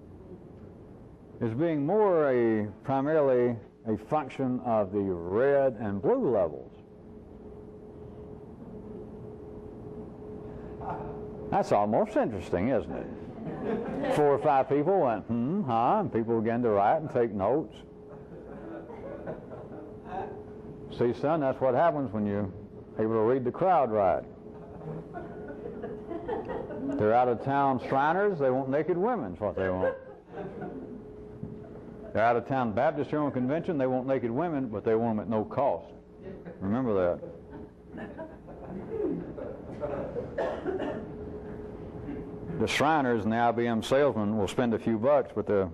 as being more primarily a function of the red and blue levels? That's almost interesting, isn't it? 4 or 5 people went, and people began to write and take notes. See, son, that's what happens when you're able to read the crowd right. They're out-of-town Shriners, they want naked women, is what they want. They're out-of-town Baptist General Convention, they want naked women, but they want them at no cost. Remember that. the Shriners and the IBM salesmen will spend a few bucks, but the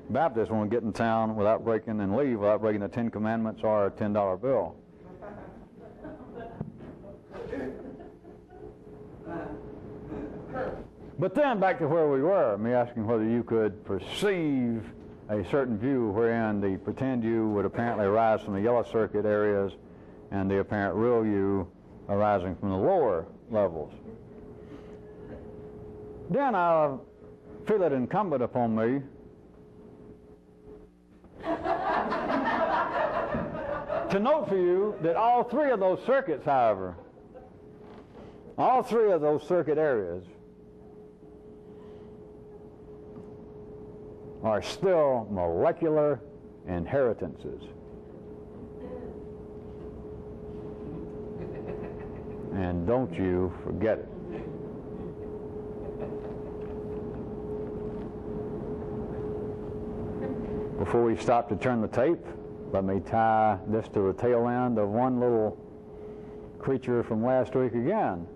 Baptists won't get in town without breaking and leave without breaking the 10 Commandments or a $10 bill. But then back to where we were, me asking whether you could perceive a certain view wherein the pretend you would apparently arise from the yellow circuit areas and the apparent real you arising from the lower levels. Then I feel it incumbent upon me to note for you that all three of those circuits, however, all three of those circuit areas are still molecular inheritances. And don't you forget it. Before we stop to turn the tape, let me tie this to the tail end of one little creature from last week again.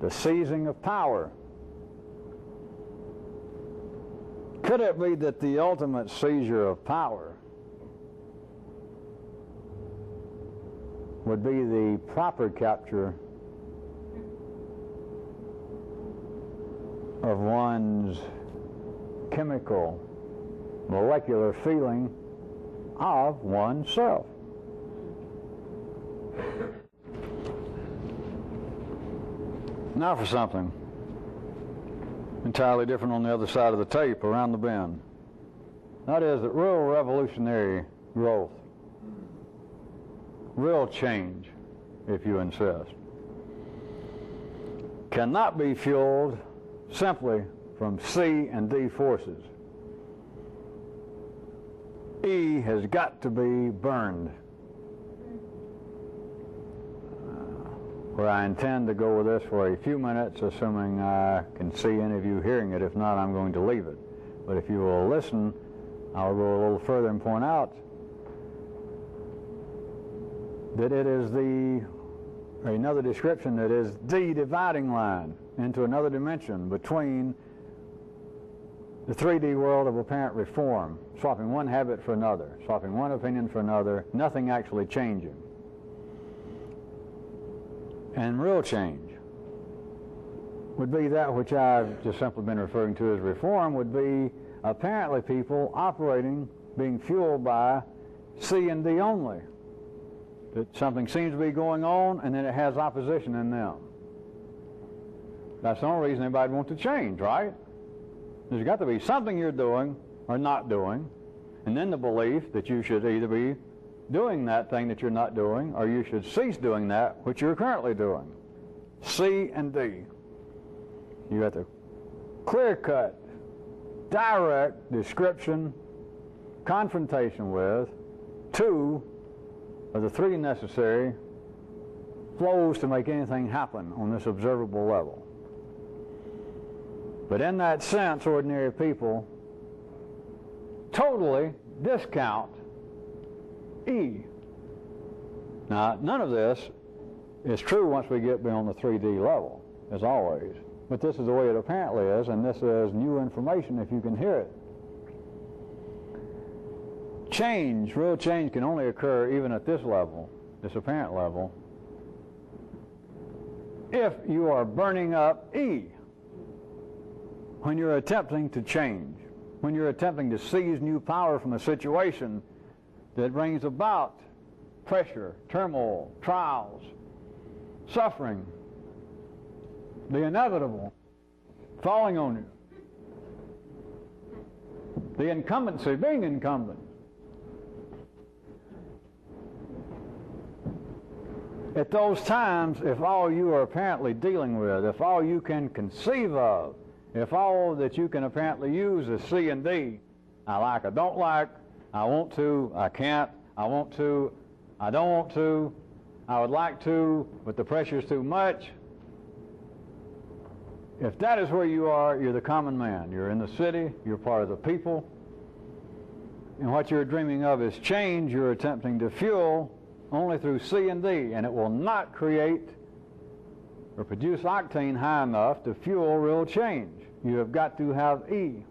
The seizing of power. Could it be that the ultimate seizure of power would be the proper capture of one's chemical, molecular feeling of oneself? Now for something entirely different on the other side of the tape, around the bend. That is that real revolutionary growth, real change, if you insist, cannot be fueled simply from C and D forces. E has got to be burned. Where I intend to go with this for a few minutes, assuming I can see any of you hearing it. If not, I'm going to leave it. But if you will listen, I'll go a little further and point out that it is another description that is the dividing line into another dimension between the 3D world of apparent reform, swapping one habit for another, swapping one opinion for another, nothing actually changing. And real change would be that which I've just simply been referring to as reform, would be apparently people operating, being fueled by C and D only. That something seems to be going on and then it has opposition in them. That's the only reason anybody wants to change, right? There's got to be something you're doing or not doing, and then the belief that you should either be doing that thing that you're not doing, or you should cease doing that which you're currently doing. C and D. You got the clear-cut, direct description, confrontation with two of the three necessary flows to make anything happen on this observable level. But in that sense, ordinary people totally discount E. Now, none of this is true once we get beyond the 3D level, as always. But this is the way it apparently is, and this is new information if you can hear it. Change, real change, can only occur even at this level, this apparent level, if you are burning up E. When you're attempting to change, when you're attempting to seize new power from a situation that brings about pressure, turmoil, trials, suffering, the inevitable falling on you, the incumbency, being incumbent. At those times, if all you are apparently dealing with, if all you can conceive of, if all that you can apparently use is C and D, I like, I don't like, I want to, I can't, I want to, I don't want to, I would like to, but the pressure's too much. If that is where you are, you're the common man. You're in the city, you're part of the people, and what you're dreaming of is change you're attempting to fuel only through C and D, and it will not create or produce octane high enough to fuel real change. You have got to have E.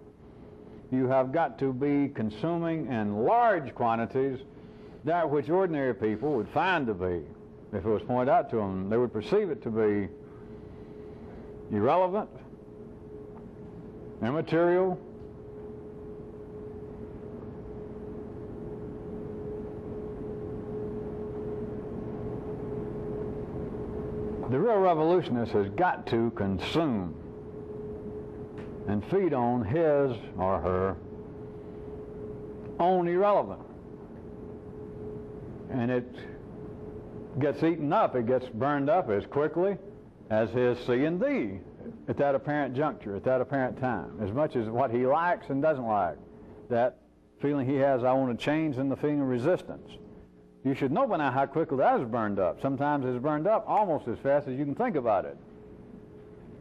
You have got to be consuming in large quantities that which ordinary people would find to be, if it was pointed out to them, they would perceive it to be irrelevant, immaterial, the real revolutionist has got to consume and feed on his or her own irrelevant. And it gets eaten up, it gets burned up as quickly as his C and D at that apparent juncture, at that apparent time, as much as what he likes and doesn't like. That feeling he has, I want to change, and the feeling of resistance. You should know by now how quickly that is burned up. Sometimes it's burned up almost as fast as you can think about it.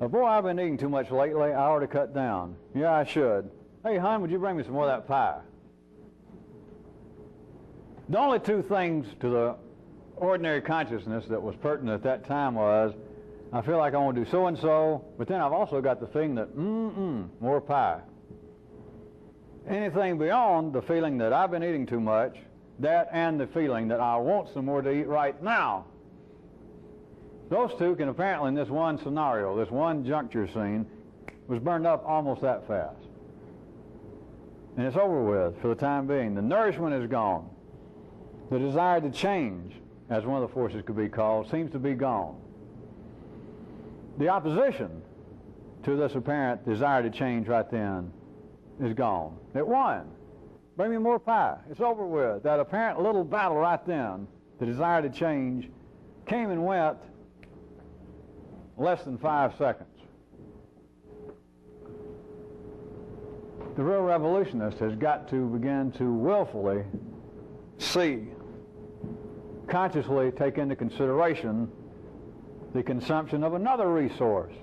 Oh, boy, I've been eating too much lately. I ought to cut down. Yeah, I should. Hey, hon, would you bring me some more of that pie? The only two things to the ordinary consciousness that was pertinent at that time was, I feel like I want to do so-and-so, but then I've also got the feeling that, more pie. Anything beyond the feeling that I've been eating too much, that and the feeling that I want some more to eat right now, those two can apparently, in this one scenario, this one juncture scene, was burned up almost that fast. And it's over with for the time being. The nourishment is gone. The desire to change, as one of the forces could be called, seems to be gone. The opposition to this apparent desire to change right then is gone. It won. Bring me more pie. It's over with. That apparent little battle right then, the desire to change, came and went less than 5 seconds. The real revolutionist has got to begin to willfully see, consciously take into consideration the consumption of another resource.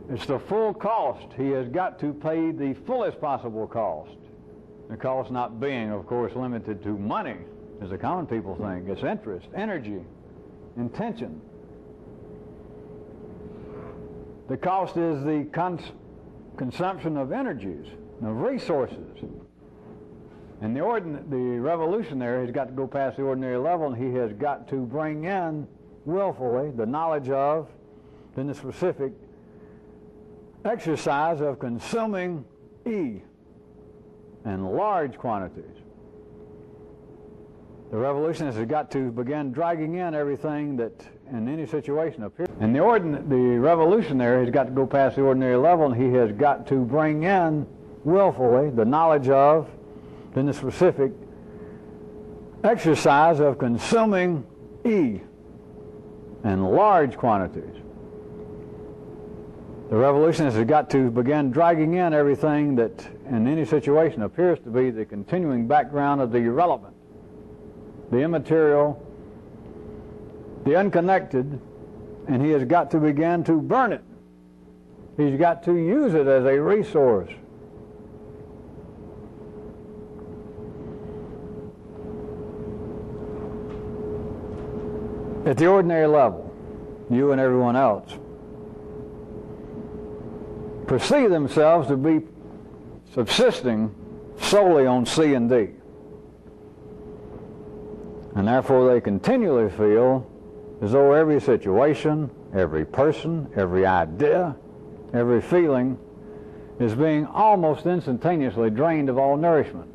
It's the full cost. He has got to pay the fullest possible cost. The cost not being, of course, limited to money, as the common people think. It's interest, energy, intention. The cost is the consumption of energies, of resources. And the revolutionary has got to go past the ordinary level, and he has got to bring in willfully the knowledge of, then the specific exercise of consuming E in large quantities. The revolutionist has got to begin dragging in everything that in any situation appears. And the revolutionary has got to go past the ordinary level, and he has got to bring in willfully the knowledge of, then the specific exercise of consuming E in large quantities. The revolutionist has got to begin dragging in everything that in any situation appears to be the continuing background of the irrelevant, the immaterial, the unconnected, and he has got to begin to burn it. He's got to use it as a resource. At the ordinary level, you and everyone else perceive themselves to be subsisting solely on C and D. And therefore they continually feel as though every situation, every person, every idea, every feeling is being almost instantaneously drained of all nourishment.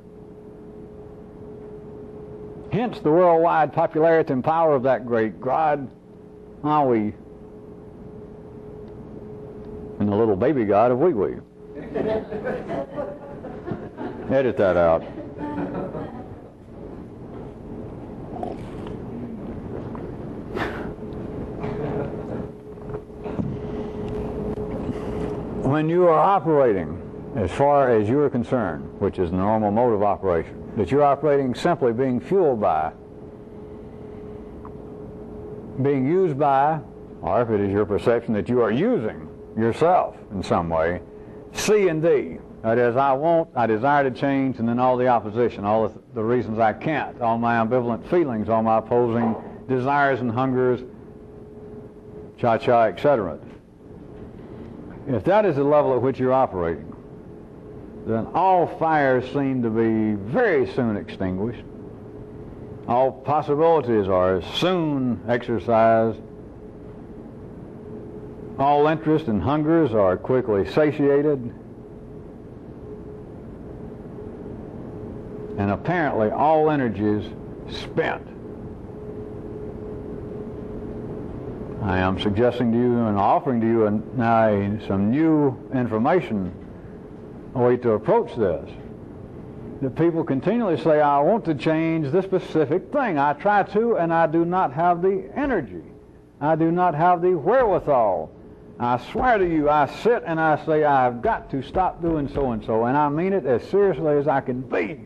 Hence the worldwide popularity and power of that great God, Maui, and the little baby god of Wee-Wee. Edit that out. When you are operating, as far as you are concerned, which is the normal mode of operation, that you're operating simply being fueled by, being used by, or if it is your perception that you are using yourself in some way, C and D. That is, I want, I desire to change, and then all the opposition, all the reasons I can't, all my ambivalent feelings, all my opposing desires and hungers, cha-cha, etc. If that is the level at which you're operating, then all fires seem to be very soon extinguished. All possibilities are soon exercised. All interest and hungers are quickly satiated. And apparently all energies spent. I am suggesting to you and offering to you now some new information, a way to approach this. That people continually say, I want to change this specific thing. I try to, and I do not have the energy. I do not have the wherewithal. I swear to you, I sit and I say, I've got to stop doing so-and-so, and I mean it as seriously as I can be.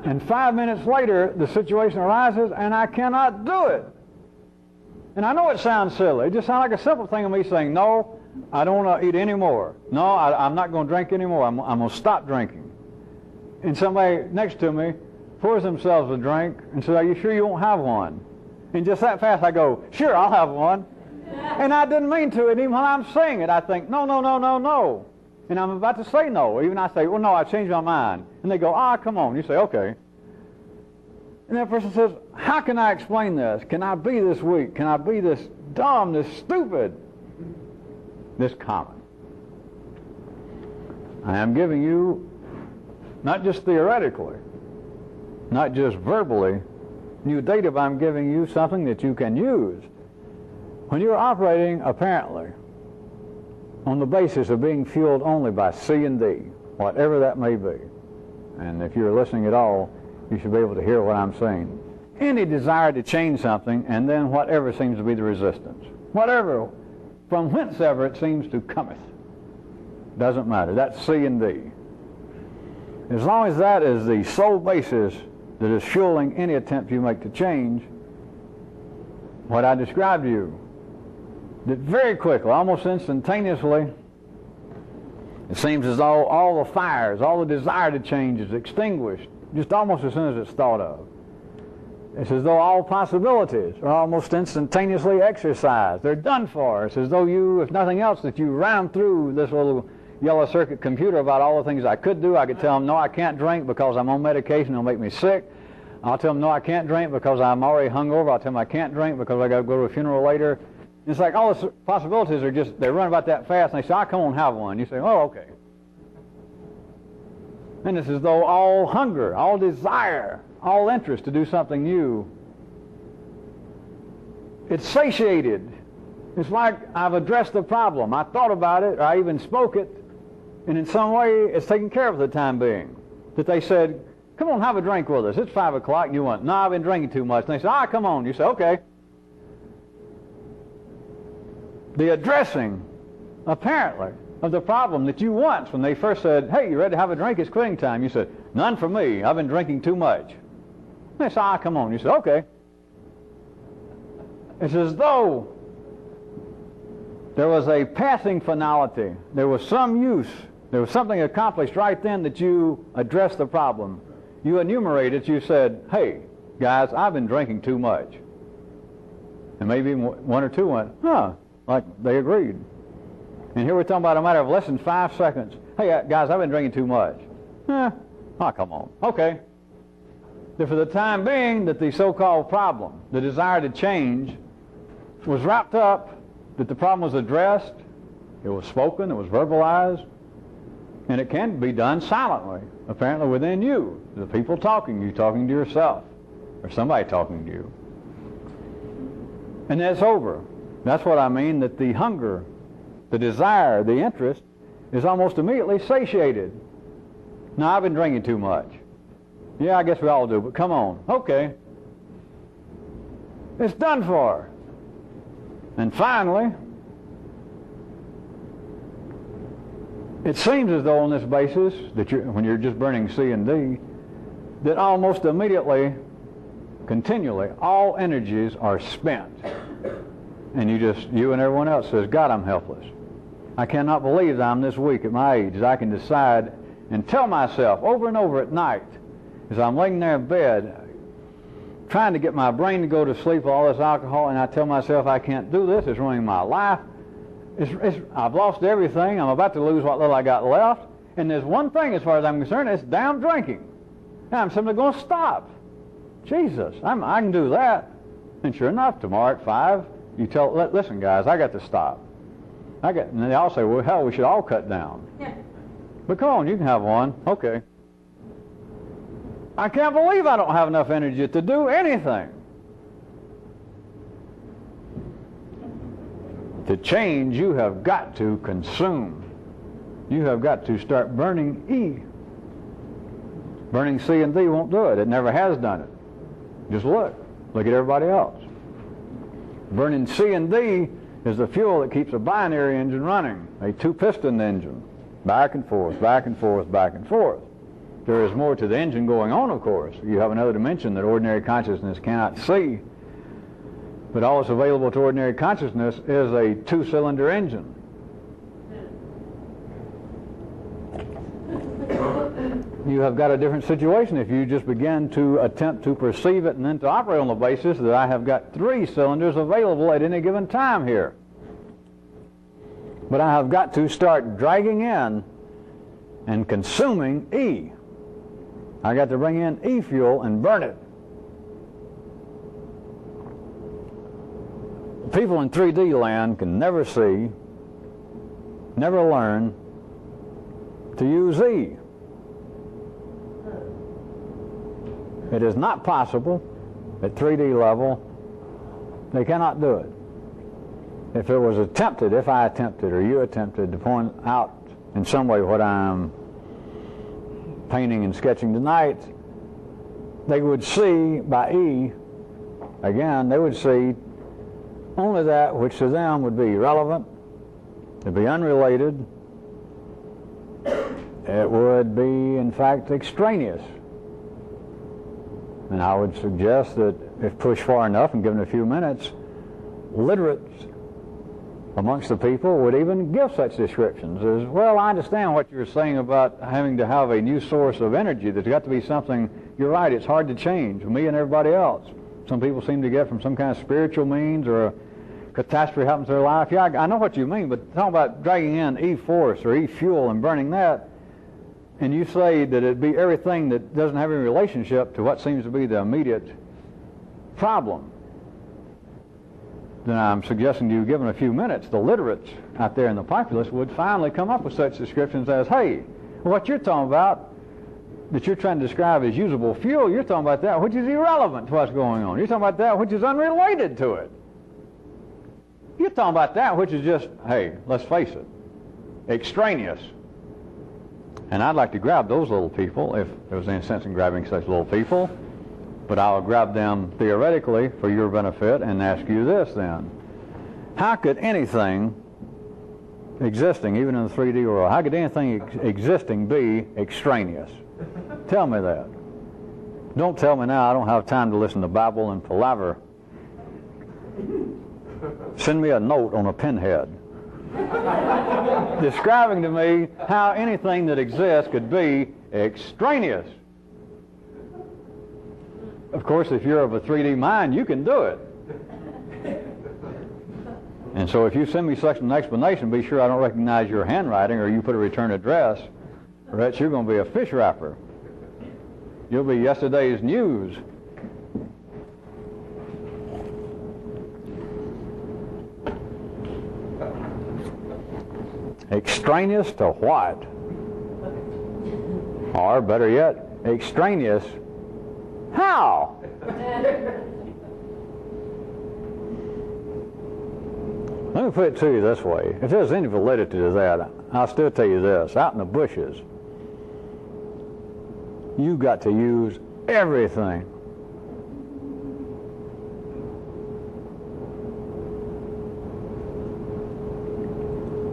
And 5 minutes later, the situation arises, and I cannot do it. And I know it sounds silly. It just sounds like a simple thing of me saying, no, I don't want to eat anymore. No, I'm not going to drink anymore. I'm going to stop drinking. And somebody next to me pours themselves a drink and says, are you sure you won't have one? And just that fast I go, sure, I'll have one. And I didn't mean to. And even when I'm saying it, I think, no, no, no, no, no. And I'm about to say no. Even I say, well, no, I changed my mind. And they go, come on. You say, okay. And that person says, how can I explain this? Can I be this weak? Can I be this dumb, this stupid, this common? I am giving you, not just theoretically, not just verbally, new data, but I'm giving you something that you can use. When you're operating, apparently, on the basis of being fueled only by C and D, whatever that may be, and if you're listening at all, you should be able to hear what I'm saying. Any desire to change something, and then whatever seems to be the resistance. Whatever, from whenceever it seems to cometh. Doesn't matter. That's C and D. As long as that is the sole basis that is fueling any attempt you make to change, what I described to you, that very quickly, almost instantaneously, it seems as though all the fires, all the desire to change is extinguished, just almost as soon as it's thought of. It's as though all possibilities are almost instantaneously exercised. They're done for. It's as though you, if nothing else, that you ran through this little yellow circuit computer about all the things I could do. I could tell them, no, I can't drink because I'm on medication. It'll make me sick. I'll tell them, no, I can't drink because I'm already hungover. I'll tell them I can't drink because I got to go to a funeral later. It's like all the possibilities are just, they run about that fast, and they say, come on, have one. You say, oh, okay. And it's as though all hunger, all desire, all interest to do something new, it's satiated. It's like I've addressed the problem. I thought about it, or I even spoke it, and in some way it's taken care of for the time being. That they said, come on, have a drink with us. It's 5 o'clock, and you went, no, I've been drinking too much. And they say, come on. You say, okay. The addressing, apparently, of the problem that you once, when they first said, hey, you ready to have a drink? It's quitting time. You said, none for me. I've been drinking too much. They say, come on. You say, okay. It's as though there was a passing finality. There was some use. There was something accomplished right then that you addressed the problem. You enumerated. You said, hey, guys, I've been drinking too much. And maybe one or two went, like they agreed. And here we're talking about a matter of less than 5 seconds. Hey, guys, I've been drinking too much. Come on. Okay. That for the time being, that the so-called problem, the desire to change, was wrapped up, that the problem was addressed, it was spoken, it was verbalized, and it can be done silently, apparently within you. The people talking, you talking to yourself, or somebody talking to you. And that's over. That's what I mean, that the hunger, the desire, the interest is almost immediately satiated. Now, I've been drinking too much. Yeah, I guess we all do, but come on. Okay. It's done for. And finally, it seems as though on this basis, that when you're just burning C and D, that almost immediately, continually, all energies are spent. And you and everyone else says, God, I'm helpless. I cannot believe that I'm this weak at my age, that I can decide and tell myself over and over at night, as I'm laying there in bed, trying to get my brain to go to sleep with all this alcohol, and I tell myself I can't do this, it's ruining my life. I've lost everything, I'm about to lose what little I got left, and there's one thing as far as I'm concerned, it's damn drinking. And I'm simply going to stop. Jesus, I can do that. And sure enough, tomorrow at 5, you tell, listen guys, I got to stop. And they all say, well, hell, we should all cut down. Yeah. But come on, you can have one. Okay. I can't believe I don't have enough energy to do anything. To change, you have got to consume. You have got to start burning E. Burning C and D won't do it. It never has done it. Just look. Look at everybody else. Burning C and D is the fuel that keeps a binary engine running, a two-piston engine, back and forth, back and forth, back and forth. There is more to the engine going on, of course. You have another dimension that ordinary consciousness cannot see. But all that's available to ordinary consciousness is a two-cylinder engine. You have got a different situation if you just begin to attempt to perceive it and then to operate on the basis that I have got 3 cylinders available at any given time here. But I have got to start dragging in and consuming E. I got to bring in E fuel and burn it. People in 3D land can never see, never learn to use E. It is not possible at 3D level. They cannot do it. If it was attempted, if I attempted or you attempted to point out in some way what I'm painting and sketching tonight, they would see by E, again, they would see only that which to them would be irrelevant, it would be unrelated, it would be, in fact, extraneous. And I would suggest that if pushed far enough and given a few minutes, literates amongst the people would even give such descriptions as, well, I understand what you're saying about having to have a new source of energy. There's got to be something, you're right, it's hard to change, me and everybody else. Some people seem to get from some kind of spiritual means or a catastrophe happens in their life. Yeah, I know what you mean, but talking about dragging in E force or E fuel and burning that, and you say that it'd be everything that doesn't have any relationship to what seems to be the immediate problem, then I'm suggesting to you, given a few minutes, the literates out there in the populace would finally come up with such descriptions as, hey, what you're talking about, that you're trying to describe as usable fuel, you're talking about that which is irrelevant to what's going on. You're talking about that which is unrelated to it. You're talking about that which is just, hey, let's face it, extraneous. And I'd like to grab those little people, if there was any sense in grabbing such little people, but I'll grab them theoretically for your benefit and ask you this then. How could anything existing, even in the 3D world, how could anything existing be extraneous? Tell me that. Don't tell me now, I don't have time to listen to Bible and palaver. Send me a note on a pinhead describing to me how anything that exists could be extraneous. Of course, if you're of a 3D mind, you can do it. And so if you send me such an explanation, be sure I don't recognize your handwriting or you put a return address, or else you're going to be a fish wrapper. You'll be yesterday's news. Extraneous to what? Or better yet, extraneous how? Let me put it to you this way. If there's any validity to that, I'll still tell you this. Out in the bushes, you've got to use everything.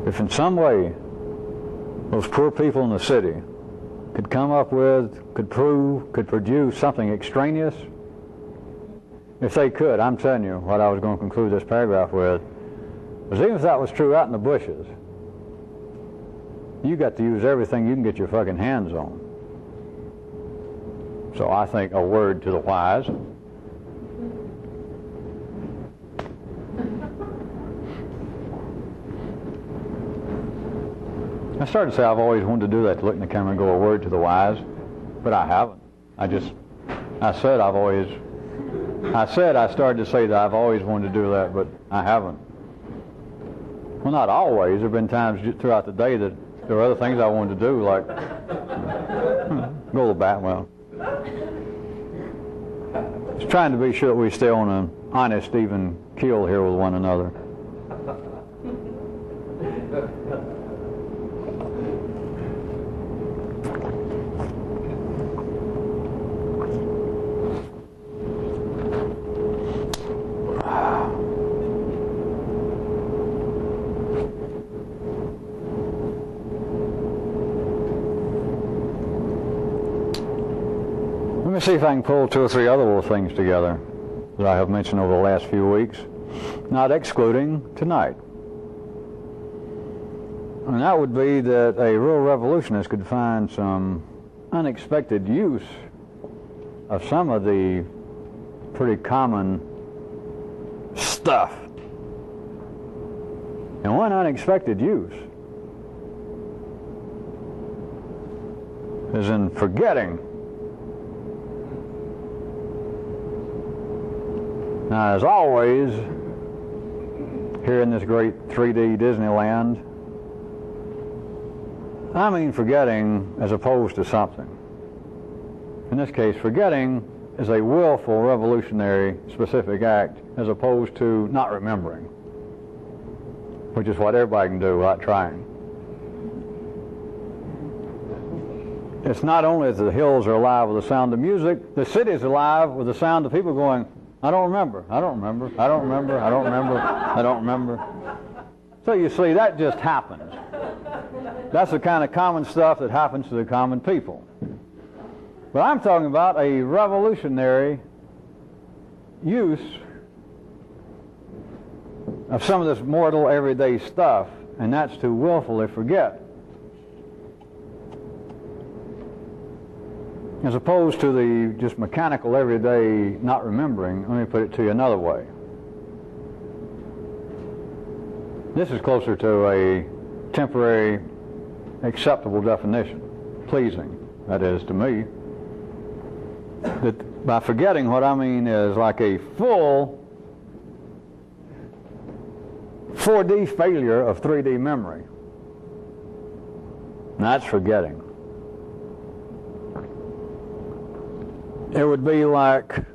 If in some way those poor people in the city could come up with, could prove, could produce something extraneous, if they could, I'm telling you what I was going to conclude this paragraph with, was even if that was true out in the bushes, you got to use everything you can get your fucking hands on. So I think a word to the wise, started to say I've always wanted to do that, to look in the camera and go, a word to the wise, but I haven't. I started to say that I've always wanted to do that, but I haven't. Well, not always. There have been times throughout the day that there were other things I wanted to do, like go to the bat. Well, just trying to be sure that we stay on an honest, even keel here with one another. Let me see if I can pull 2 or 3 other little things together that I have mentioned over the last few weeks, not excluding tonight. And that would be that a real revolutionist could find some unexpected use of some of the pretty common stuff. And one unexpected use is in forgetting. Now, as always, here in this great 3D Disneyland, I mean forgetting as opposed to something. In this case, forgetting is a willful, revolutionary, specific act as opposed to not remembering, which is what everybody can do without trying. It's not only that the hills are alive with the sound of music, the city is alive with the sound of people going, I don't remember, I don't remember, I don't remember, I don't remember, I don't remember. So you see, that just happens. That's the kind of common stuff that happens to the common people. But I'm talking about a revolutionary use of some of this mortal everyday stuff, and that's to willfully forget. As opposed to the just mechanical everyday not remembering, let me put it to you another way. This is closer to a temporary acceptable definition, pleasing, that is, to me. That by forgetting, what I mean is like a full 4D failure of 3D memory. And that's forgetting. It would be like,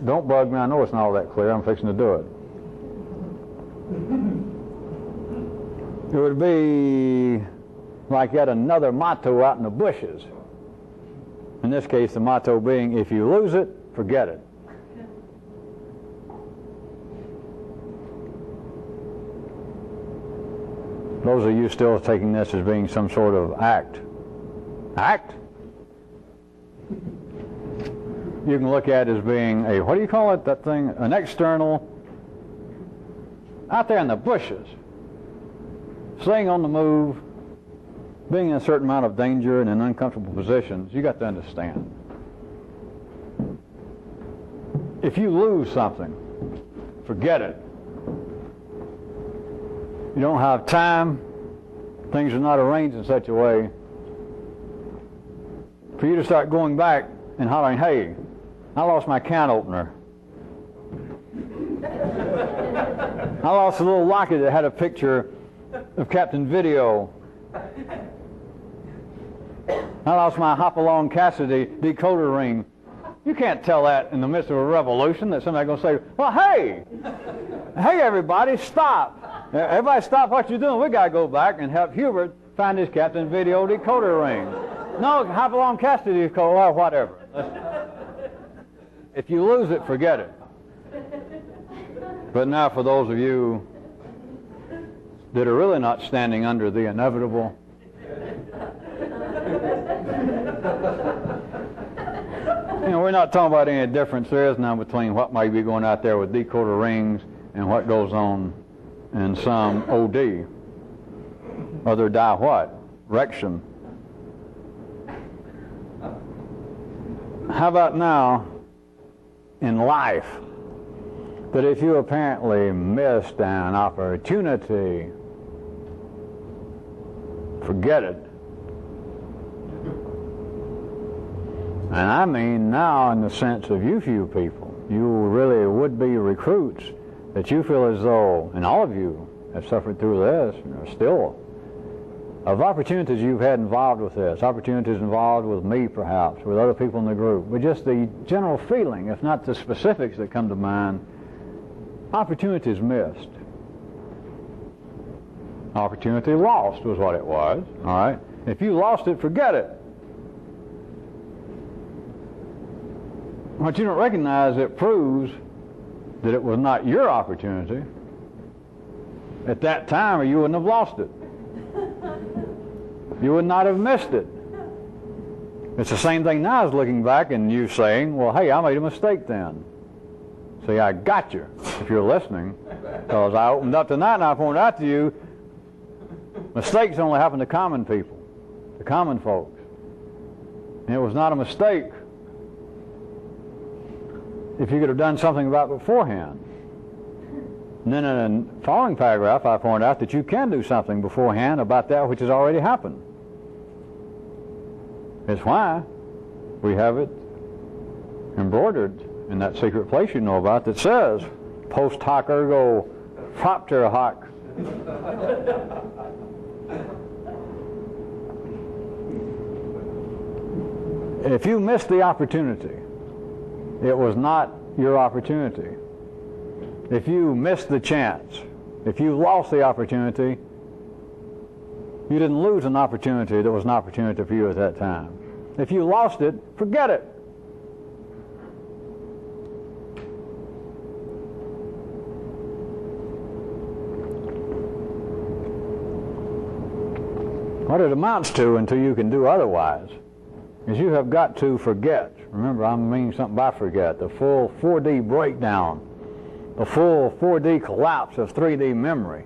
don't bug me, I know it's not all that clear, I'm fixing to do it. It would be like yet another motto out in the bushes. In this case, the motto being, if you lose it, forget it. Those of you still taking this as being some sort of act. Act? You can look at it as being a, what do you call it, that thing, an external, out there in the bushes, staying on the move, being in a certain amount of danger and in uncomfortable positions. You got to understand. If you lose something, forget it. You don't have time, things are not arranged in such a way for you to start going back and hollering, hey, I lost my can opener. I lost a little locket that had a picture of Captain Video. I lost my Hopalong Cassidy decoder ring. You can't tell that in the midst of a revolution that somebody's going to say, well, hey, everybody, stop. Everybody stop what you're doing. We got to go back and help Hubert find his Captain Video decoder ring. No, Hopalong Cassidy decoder, or whatever. If you lose it, forget it. But now for those of you that are really not standing under the inevitable, you know, we're not talking about any difference there is now between what might be going out there with decoder rings and what goes on in some OD. Other die what? Rection. How about now in life that if you apparently missed an opportunity forget it. And I mean now in the sense of you few people, you really would-be recruits, that you feel as though, and all of you have suffered through this, and are still, of opportunities you've had involved with this, opportunities involved with me perhaps, with other people in the group, with just the general feeling, if not the specifics that come to mind, opportunities missed. Opportunity lost was what it was, all right? If you lost it, forget it. What you don't recognize, it proves that it was not your opportunity at that time, or you wouldn't have lost it. You would not have missed it. It's the same thing now as looking back and you saying, well, hey, I made a mistake then. See, I got you, if you're listening, because I opened up tonight and I pointed out to you, mistakes only happen to common people, to common folks. And it was not a mistake if you could have done something about it beforehand. And then in the following paragraph, I point out that you can do something beforehand about that which has already happened. It's why we have it embroidered in that secret place you know about that says, post hoc ergo propter hoc. If you missed the opportunity, it was not your opportunity. If you missed the chance, if you lost the opportunity, you didn't lose an opportunity that was an opportunity for you at that time. If you lost it, forget it. What it amounts to, until you can do otherwise, is you have got to forget. Remember, I'm meaning something by forget. The full 4D breakdown, the full 4D collapse of 3D memory.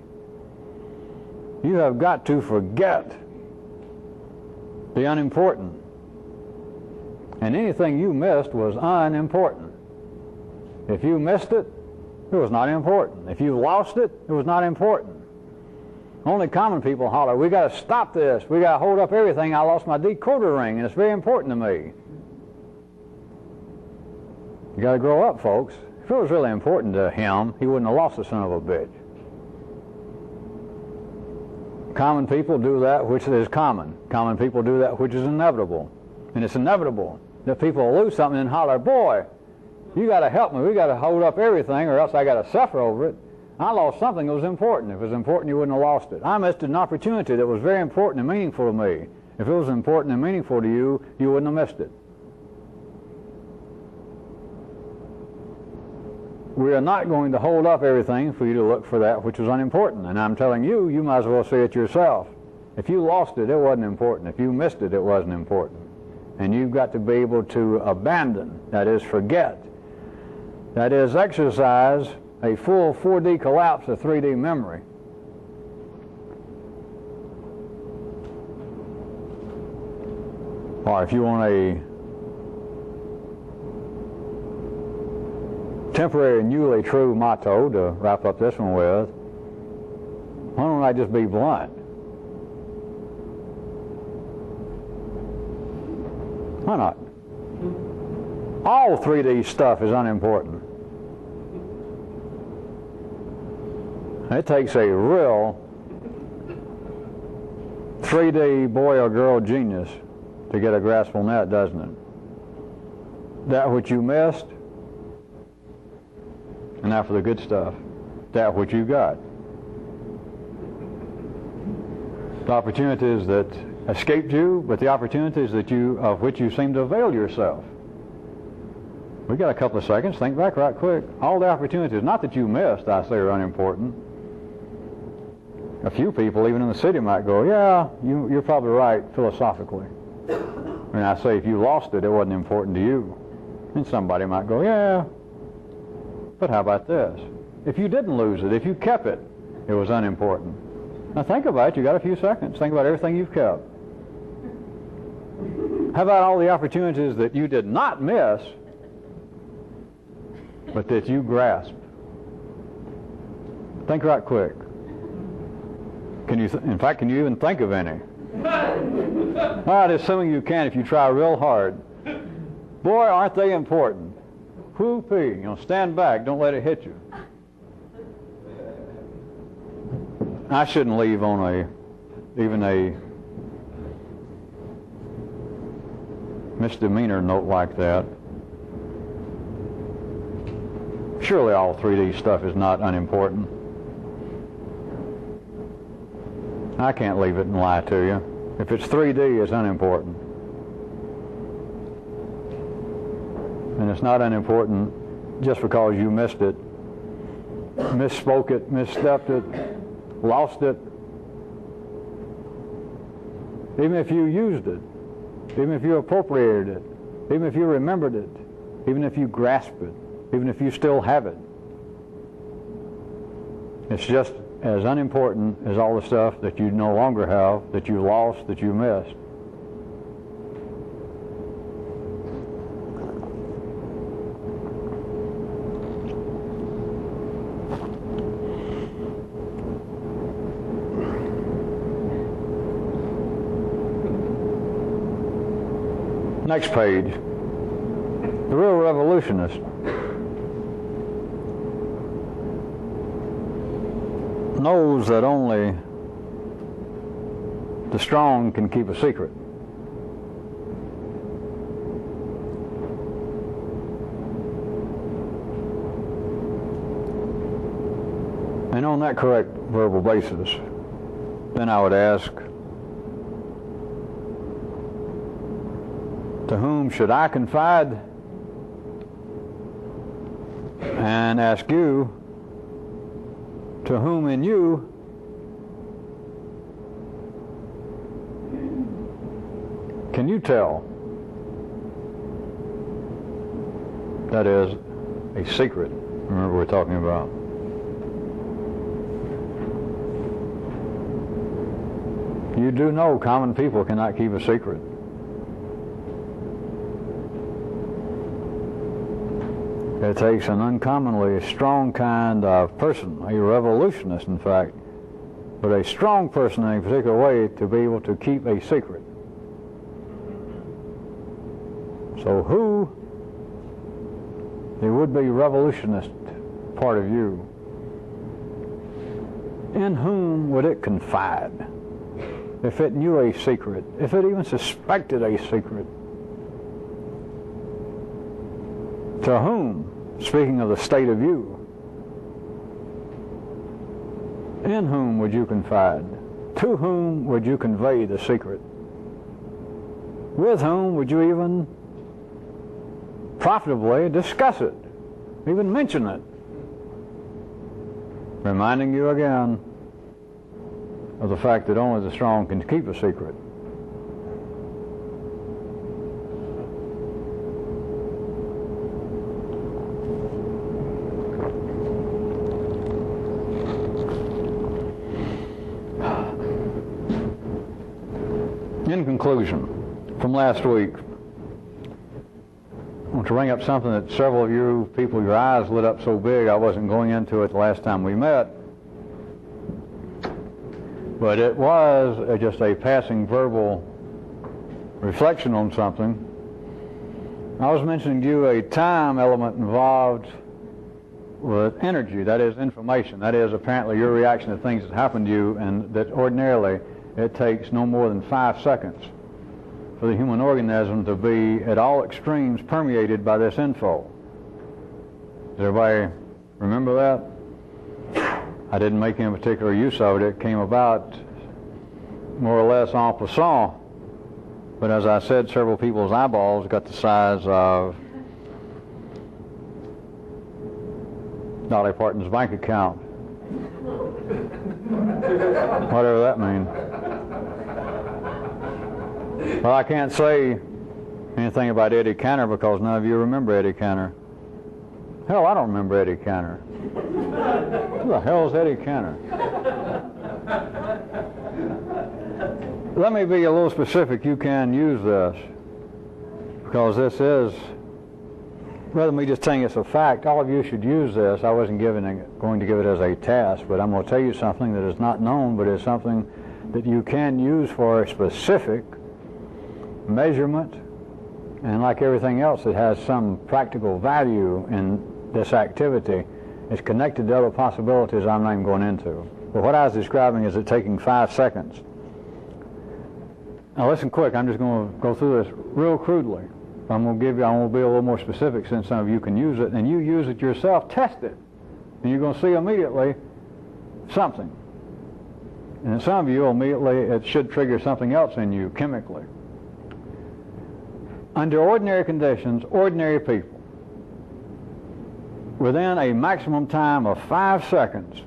You have got to forget the unimportant. And anything you missed was unimportant. If you missed it, it was not important. If you lost it, it was not important. Only common people holler, we got to stop this. We got to hold up everything. I lost my decoder ring, and it's very important to me. You got to grow up, folks. If it was really important to him, he wouldn't have lost the son of a bitch. Common people do that which is common. Common people do that which is inevitable. And it's inevitable that people will lose something and holler, boy, you got to help me. We got to hold up everything or else I got to suffer over it. I lost something that was important. If it was important, you wouldn't have lost it. I missed an opportunity that was very important and meaningful to me. If it was important and meaningful to you, you wouldn't have missed it. We are not going to hold up everything for you to look for that which was unimportant. And I'm telling you, you might as well see it yourself. If you lost it, it wasn't important. If you missed it, it wasn't important. And you've got to be able to abandon, that is, forget. That is, exercise a full 4D collapse of 3D memory. Or if you want a temporary, newly true motto to wrap up this one with, why don't I just be blunt? Why not? All 3D stuff is unimportant. It takes a real 3D boy or girl genius to get a grasp on that, doesn't it? That which you missed, and now for the good stuff, that which you got. The opportunities that escaped you, but the opportunities that of which you seem to avail yourself. We got a couple of seconds. Think back right quick. All the opportunities, not that you missed, I say, are unimportant. A few people, even in the city, might go, yeah, you're probably right philosophically. And I say, if you lost it, it wasn't important to you. And somebody might go, yeah, but how about this? If you didn't lose it, if you kept it, it was unimportant. Now think about it. You got a few seconds. Think about everything you've kept. How about all the opportunities that you did not miss, but that you grasped? Think right quick. In fact, can you even think of any? Well, assuming you can if you try real hard. Boy, aren't they important. Whoopee. You know, stand back. Don't let it hit you. I shouldn't leave on even a misdemeanor note like that. Surely all 3D stuff is not unimportant. I can't leave it and lie to you. If it's 3D, it's unimportant. And it's not unimportant just because you missed it, misspoke it, misstepped it, lost it. Even if you used it, even if you appropriated it, even if you remembered it, even if you grasped it, even if you still have it. It's just as unimportant as all the stuff that you no longer have, that you lost, that you missed. Next page. The real revolutionist knows that only the strong can keep a secret. And on that correct verbal basis, then I would ask, to whom should I confide? And ask you, to whom in you can you tell? That is a secret. Remember, we're talking about. You do know common people cannot keep a secret. It takes an uncommonly strong kind of person, a revolutionist in fact, but a strong person in a particular way to be able to keep a secret. So who, the would-be revolutionist part of you, in whom would it confide? If it knew a secret, if it even suspected a secret, to whom, speaking of the state of you, in whom would you confide? To whom would you convey the secret? With whom would you even profitably discuss it, even mention it? Reminding you again of the fact that only the strong can keep a secret. In conclusion, from last week, I want to bring up something that several of you people, your eyes lit up so big I wasn't going into it the last time we met. But it was just a passing verbal reflection on something. I was mentioning to you a time element involved with energy, that is information, that is apparently your reaction to things that happen to you, and that ordinarily it takes no more than 5 seconds for the human organism to be at all extremes permeated by this info. Does everybody remember that? I didn't make any particular use of it. It came about more or less en passant. But as I said, several people's eyeballs got the size of Dolly Parton's bank account. Whatever that means. Well, I can't say anything about Eddie Cantor because none of you remember Eddie Cantor. Hell, I don't remember Eddie Cantor. Who the hell is Eddie Cantor? Let me be a little specific. You can use this because this is, rather than me just saying it's a fact, all of you should use this. I wasn't going to give it as a task, but I'm going to tell you something that is not known, but is something that you can use for a specific measurement, and like everything else that has some practical value in this activity, is connected to other possibilities I'm not even going into. But what I was describing is it taking 5 seconds. Now listen quick, I'm just going to go through this real crudely. I'm going to be a little more specific since some of you can use it, and you use it yourself, test it, and you're going to see immediately something. And in some of you, immediately it should trigger something else in you chemically. Under ordinary conditions, ordinary people, within a maximum time of 5 seconds,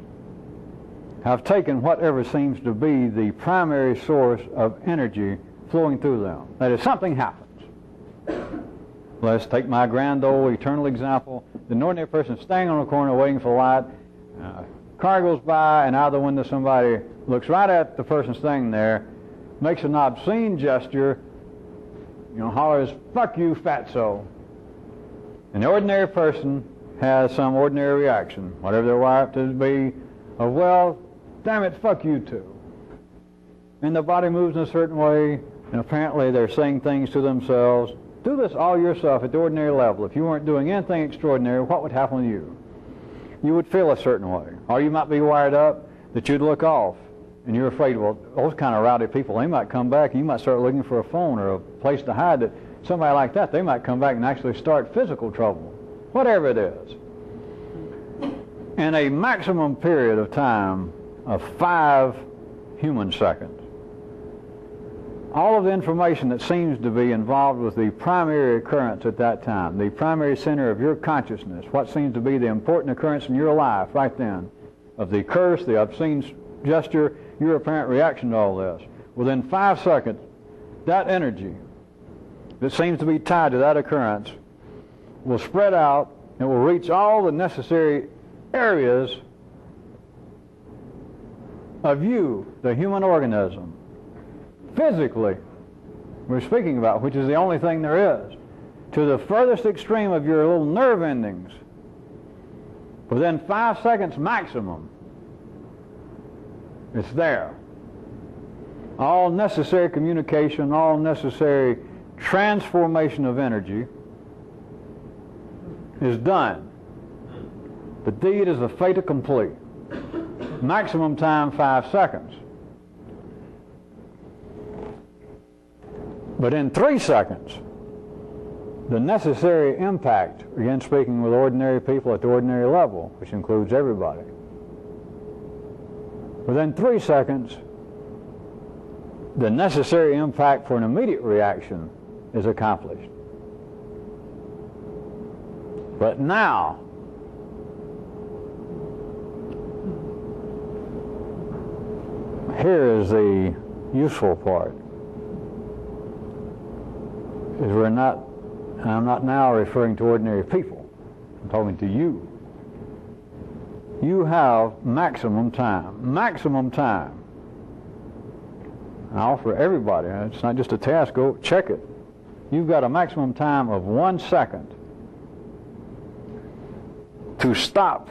have taken whatever seems to be the primary source of energy flowing through them. That is, something happens. Let's take my grand old eternal example. The ordinary person standing on a corner waiting for a light, car goes by, and out of the window somebody looks right at the person standing there, makes an obscene gesture, hollers, "Fuck you, fatso." And the ordinary person has some ordinary reaction, whatever they're wired to be, of, well, damn it, fuck you too. And the body moves in a certain way, and apparently they're saying things to themselves. Do this all yourself at the ordinary level. If you weren't doing anything extraordinary, what would happen to you? You would feel a certain way. Or you might be wired up that you'd look off, and you're afraid, well, those kind of rowdy people, they might come back, and you might start looking for a phone or a place to hide. That somebody like that, they might come back and actually start physical trouble, whatever it is. In a maximum period of time of 5 human seconds, all of the information that seems to be involved with the primary occurrence at that time, the primary center of your consciousness, what seems to be the important occurrence in your life right then, of the curse, the obscene gesture, your apparent reaction to all this, within 5 seconds, that energy that seems to be tied to that occurrence will spread out and will reach all the necessary areas of you, the human organism, physically, we're speaking about, which is the only thing there is, to the furthest extreme of your little nerve endings, within 5 seconds maximum. It's there. All necessary communication, all necessary transformation of energy is done. The deed is a fait accompli. Maximum time 5 seconds. But in 3 seconds, the necessary impact, again speaking with ordinary people at the ordinary level, which includes everybody, within 3 seconds, the necessary impact for an immediate reaction is accomplished. But now, here is the useful part. Is I'm not now referring to ordinary people. I'm talking to you. You have maximum time. Maximum time. I offer everybody, it's not just a task, go check it. You've got a maximum time of 1 second to stop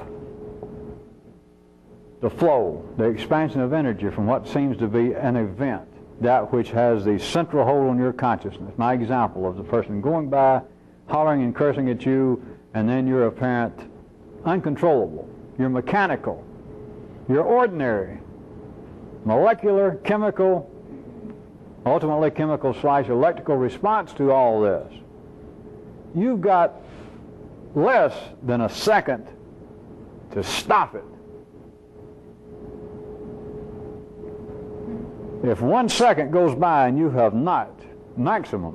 the flow, the expansion of energy from what seems to be an event, that which has the central hold on your consciousness. My example of the person going by, hollering and cursing at you, and then you're apparent uncontrollable. You're mechanical. You're ordinary. Molecular, chemical, ultimately chemical/electrical response to all this. You've got less than a second to stop it. If 1 second goes by and you have not, maximum,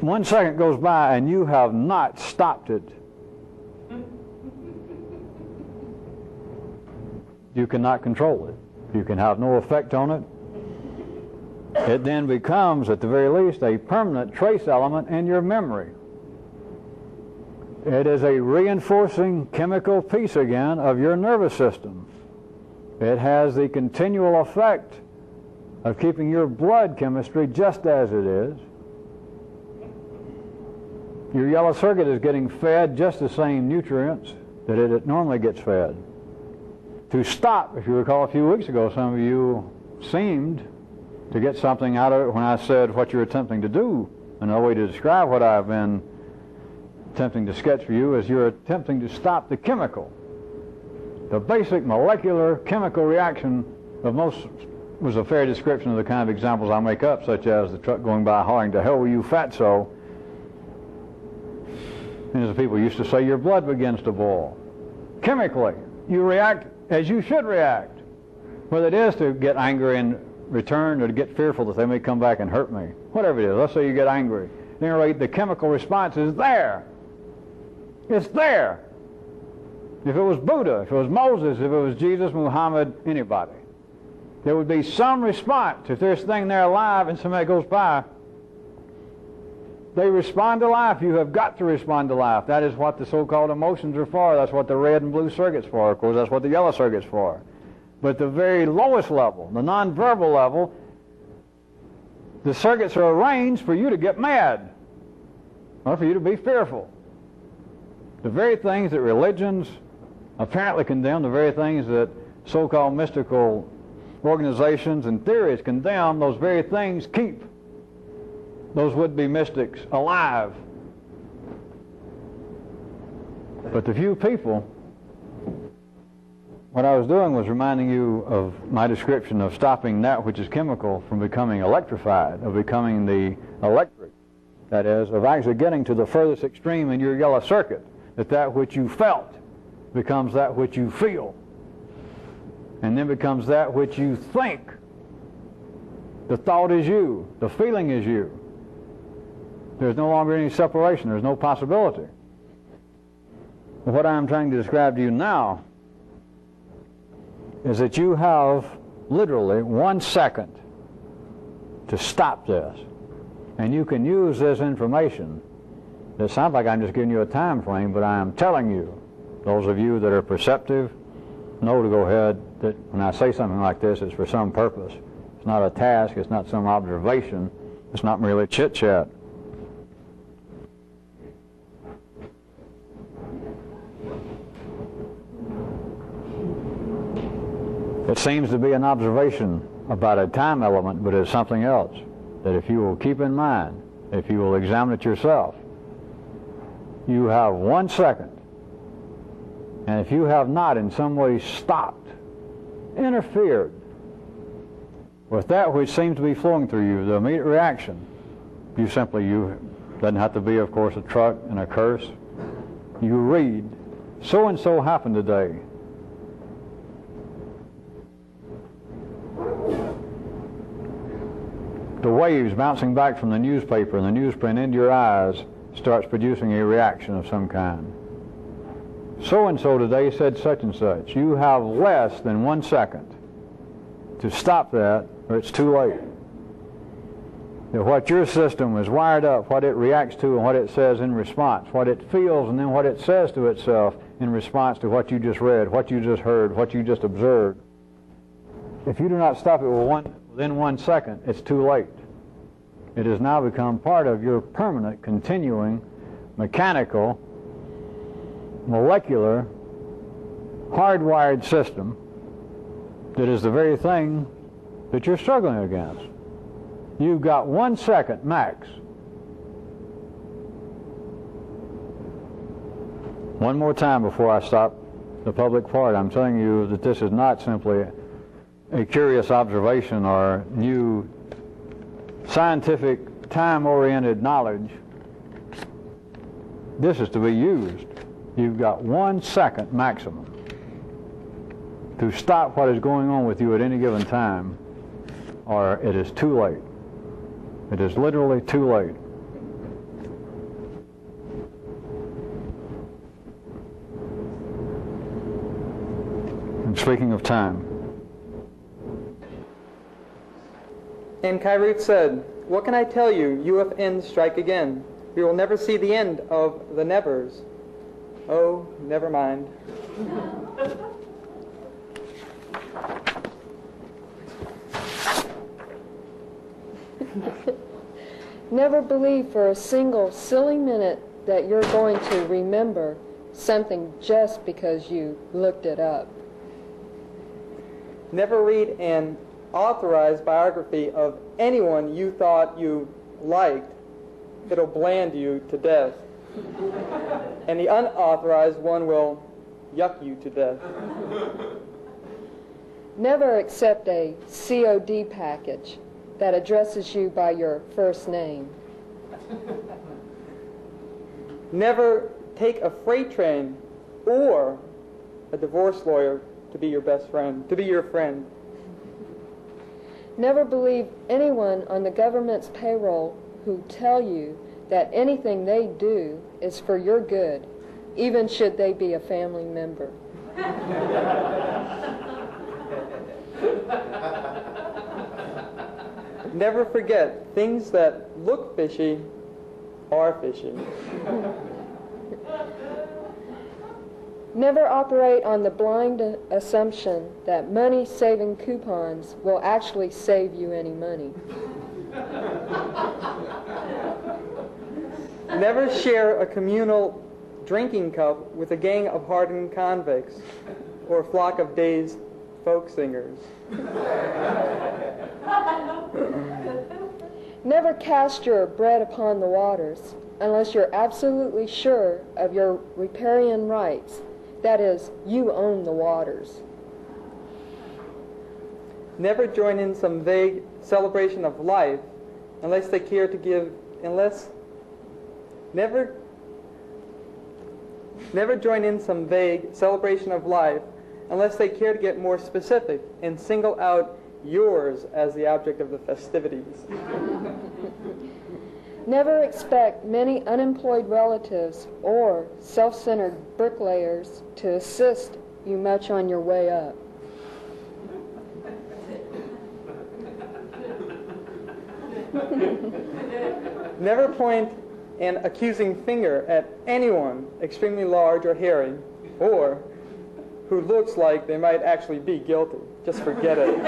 1 second goes by and you have not stopped it, you cannot control it. You can have no effect on it. It then becomes, at the very least, a permanent trace element in your memory. It is a reinforcing chemical piece again of your nervous system. It has the continual effect of keeping your blood chemistry just as it is. Your yellow circuit is getting fed just the same nutrients that it normally gets fed. to stop. If you recall a few weeks ago, some of you seemed to get something out of it when I said what you're attempting to do. Another way to describe what I've been attempting to sketch for you is you're attempting to stop the chemical, the basic molecular chemical reaction of most, was a fair description of the kind of examples I make up, such as the truck going by hollering, "To hell with you, fatso." And as the people used to say, your blood begins to boil. Chemically, you react as you should react, whether it is to get angry in return or to get fearful that they may come back and hurt me. Whatever it is, let's say you get angry. At any rate, the chemical response is there. It's there. If it was Buddha, if it was Moses, if it was Jesus, Muhammad, anybody, there would be some response. If there's a thing there alive and somebody goes by, they respond to life. You have got to respond to life. That is what the so-called emotions are for. That's what the red and blue circuit's for. Of course, that's what the yellow circuit's for. But the very lowest level, the nonverbal level, the circuits are arranged for you to get mad or for you to be fearful. The very things that religions apparently condemn, the very things that so-called mystical organizations and theories condemn, those very things keep those would-be mystics alive. But the few people, what I was doing was reminding you of my description of stopping that which is chemical from becoming electrified, of becoming the electric. That is, of actually getting to the furthest extreme in your yellow circuit, that which you felt becomes that which you feel, and then becomes that which you think. The thought is you, the feeling is you. There's no longer any separation, there's no possibility. But what I'm trying to describe to you now is that you have literally 1 second to stop this. And you can use this information. It sounds like I'm just giving you a time frame, but I am telling you, those of you that are perceptive know to go ahead, that when I say something like this, it's for some purpose. It's not a task, it's not some observation, it's not merely chit-chat. It seems to be an observation about a time element, but it's something else that if you will keep in mind, if you will examine it yourself, you have 1 second. And if you have not in some way stopped, interfered with that which seems to be flowing through you, the immediate reaction, you doesn't have to be, of course, a truck and a curse. You read, so-and-so happened today. The waves bouncing back from the newspaper and the newsprint into your eyes starts producing a reaction of some kind. So-and-so today said such and such. You have less than 1 second to stop that, or it's too late. That what your system is wired up, what it reacts to and what it says in response, what it feels and then what it says to itself in response to what you just read, what you just heard, what you just observed. If you do not stop it within 1 second, it's too late. It has now become part of your permanent, continuing, mechanical, molecular, hardwired system that is the very thing that you're struggling against. You've got 1 second max. One more time before I stop the public part, I'm telling you that this is not simply a curious observation or new scientific, time-oriented knowledge. This is to be used. You've got 1 second maximum to stop what is going on with you at any given time, or it is too late. It is literally too late. And speaking of time, And Kyroots said, "What can I tell you? UFNs strike again. We will never see the end of the nevers." Oh, never mind. Never believe for a single silly minute that you're going to remember something just because you looked it up. Never read an authorized biography of anyone you thought you liked. It'll bland you to death. And the unauthorized one will yuck you to death. Never accept a COD package that addresses you by your first name. Never take a freight train or a divorce lawyer to be your best friend, to be your friend. Never believe anyone on the government's payroll who tell you that anything they do is for your good, even should they be a family member. Never forget, things that look fishy are fishy. Never operate on the blind assumption that money-saving coupons will actually save you any money. Never share a communal drinking cup with a gang of hardened convicts or a flock of dazed folk singers. Never cast your bread upon the waters unless you're absolutely sure of your riparian rights. That is, you own the waters. Never join in some vague celebration of life unless they care to give, Never join in some vague celebration of life unless they care to get more specific and single out yours as the object of the festivities. Never expect many unemployed relatives or self-centered bricklayers to assist you much on your way up. Never point an accusing finger at anyone extremely large or hairy, or who looks like they might actually be guilty. Just forget it.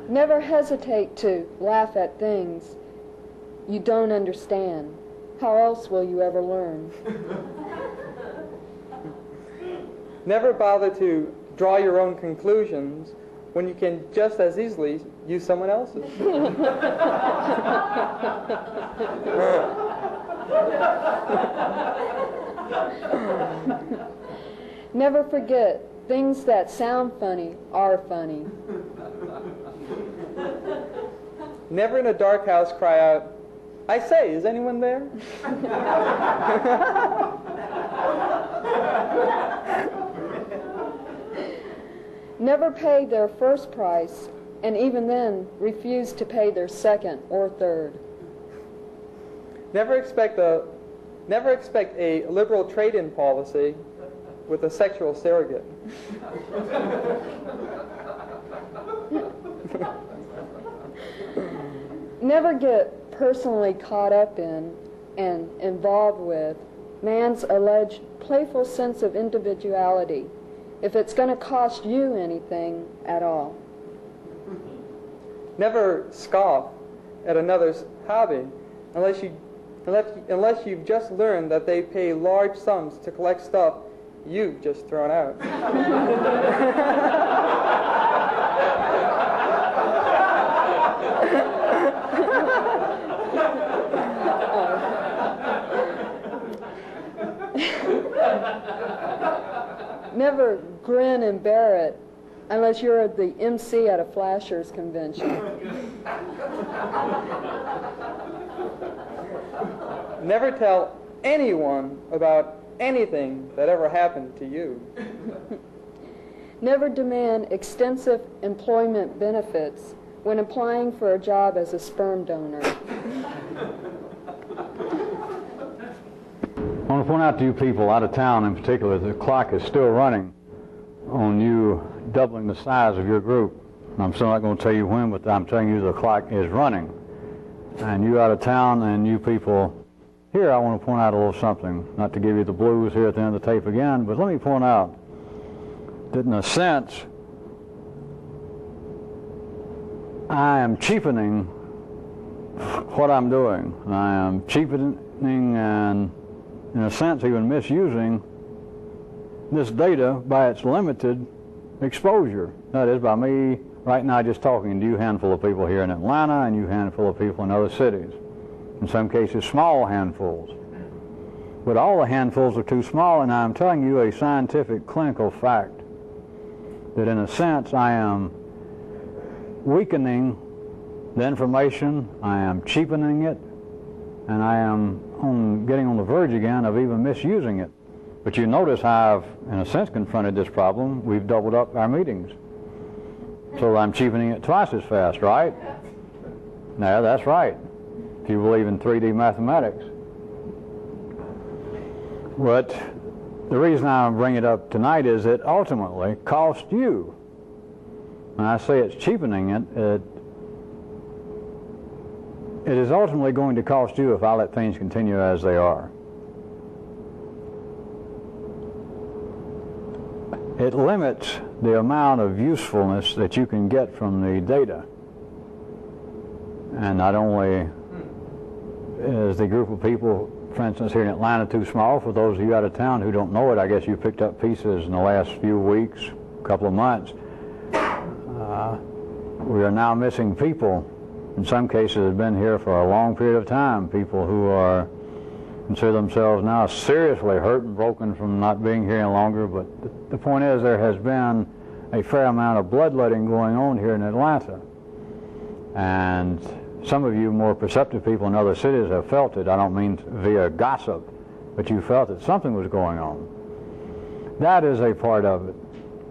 Never hesitate to laugh at things you don't understand. How else will you ever learn? Never bother to draw your own conclusions when you can just as easily use someone else's. Never forget, things that sound funny are funny. Never in a dark house cry out, "I say, is anyone there?" Never pay their first price, and even then refuse to pay their second or third. Never expect a liberal trade-in policy with a sexual surrogate. Never get personally caught up in and involved with man's alleged playful sense of individuality if it's going to cost you anything at all. Never scoff at another's hobby unless you've just learned that they pay large sums to collect stuff you've just thrown out. Never grin and bear it unless you're the MC at a Flashers convention. Never tell anyone about anything that ever happened to you. Never demand extensive employment benefits when applying for a job as a sperm donor. I want to point out to you people out of town in particular, the clock is still running on you doubling the size of your group. I'm still not going to tell you when, but I'm telling you the clock is running. And you out of town and you people here, I want to point out a little something, not to give you the blues here at the end of the tape again, but let me point out that in a sense, I am cheapening what I'm doing. I am cheapening and in a sense, even misusing this data by its limited exposure. That is, by me right now just talking to you handful of people here in Atlanta and you handful of people in other cities. In some cases, small handfuls. But all the handfuls are too small, and I'm telling you a scientific, clinical fact that in a sense I am weakening the information, I am cheapening it, and I am getting on the verge again of even misusing it. But you notice how I've, in a sense, confronted this problem. We've doubled up our meetings. So I'm cheapening it twice as fast, right? No, that's right, if you believe in 3D mathematics. But the reason I bring it up tonight is it ultimately costs you. When I say it's cheapening it, it is ultimately going to cost you if I let things continue as they are. It limits the amount of usefulness that you can get from the data. And not only is the group of people, for instance, here in Atlanta too small, for those of you out of town who don't know it, I guess you picked up pieces in the last few weeks, couple of months. We are now missing people. In some cases have been here for a long period of time, people who are consider themselves now seriously hurt and broken from not being here any longer. But the point is there has been a fair amount of bloodletting going on here in Atlanta. And some of you more perceptive people in other cities have felt it. I don't mean via gossip, but you felt that something was going on. That is a part of it.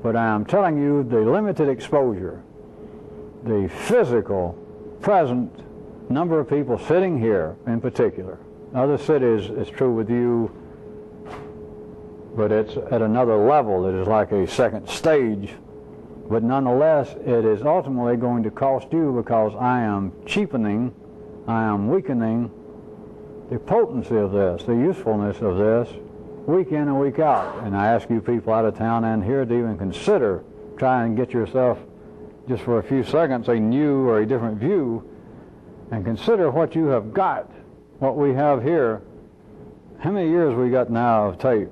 But I am telling you the limited exposure, the physical present number of people sitting here in particular. Other cities, it's true with you, but it's at another level. It is like a second stage. But nonetheless, it is ultimately going to cost you because I am cheapening, I am weakening the potency of this, the usefulness of this, week in and week out. And I ask you people out of town and here to even consider trying to get yourself, just for a few seconds, a new or a different view, and consider what you have got, what we have here. How many years we got now of tape?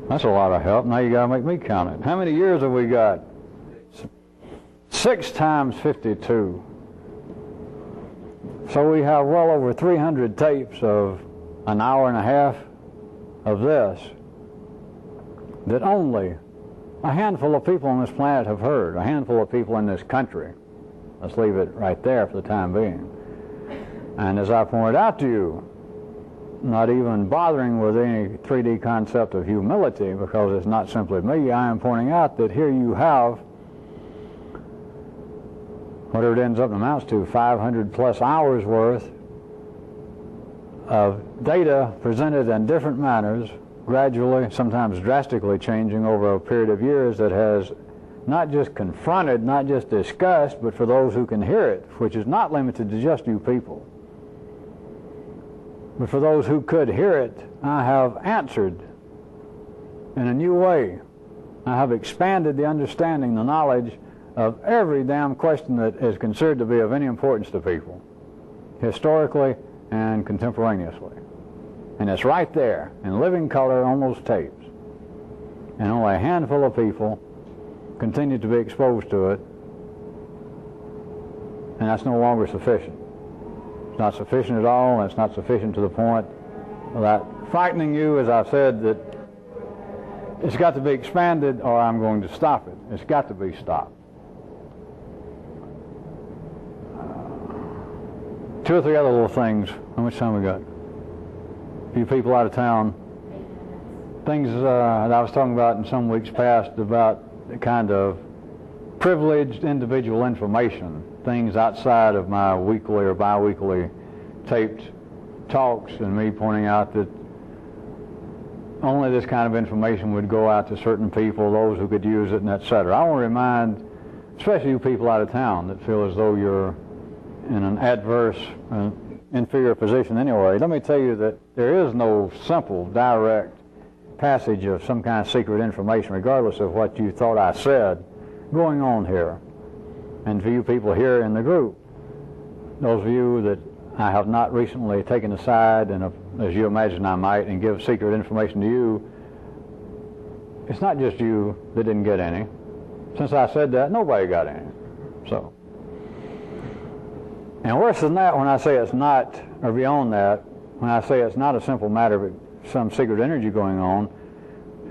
That's a lot of help. Now you got to make me count it. How many years have we got? 6 times 52. So we have well over 300 tapes of an hour and a half of this that only a handful of people on this planet have heard, a handful of people in this country. Let's leave it right there for the time being. And as I pointed out to you, not even bothering with any 3D concept of humility, because it's not simply me, I am pointing out that here you have whatever it ends up amounts to, 500 plus hours worth of data presented in different manners, gradually, sometimes drastically changing over a period of years, that has not just confronted, not just discussed, but for those who can hear it, which is not limited to just you people. But for those who could hear it, I have answered in a new way. I have expanded the understanding, the knowledge of every damn question that is considered to be of any importance to people, historically and contemporaneously. And it's right there, in living color on those tapes. And only a handful of people continue to be exposed to it, and that's no longer sufficient. It's not sufficient at all, and it's not sufficient to the point that frightening you, as I've said, that it's got to be expanded or I'm going to stop it. It's got to be stopped. 2 or 3 other little things. How much time we got? A few people out of town. Things that I was talking about in some weeks past about the kind of privileged individual information, things outside of my weekly or bi-weekly taped talks, and me pointing out that only this kind of information would go out to certain people, those who could use it, and etc. I want to remind, especially you people out of town that feel as though you're in an adverse, inferior position anyway. Let me tell you that there is no simple, direct passage of some kind of secret information, regardless of what you thought I said, going on here. And for you people here in the group, those of you that I have not recently taken aside, and as you imagine I might, and give secret information to you, it's not just you that didn't get any. Since I said that, nobody got any. So, and worse than that, when I say it's not, or beyond that, when I say it's not a simple matter of some secret energy going on,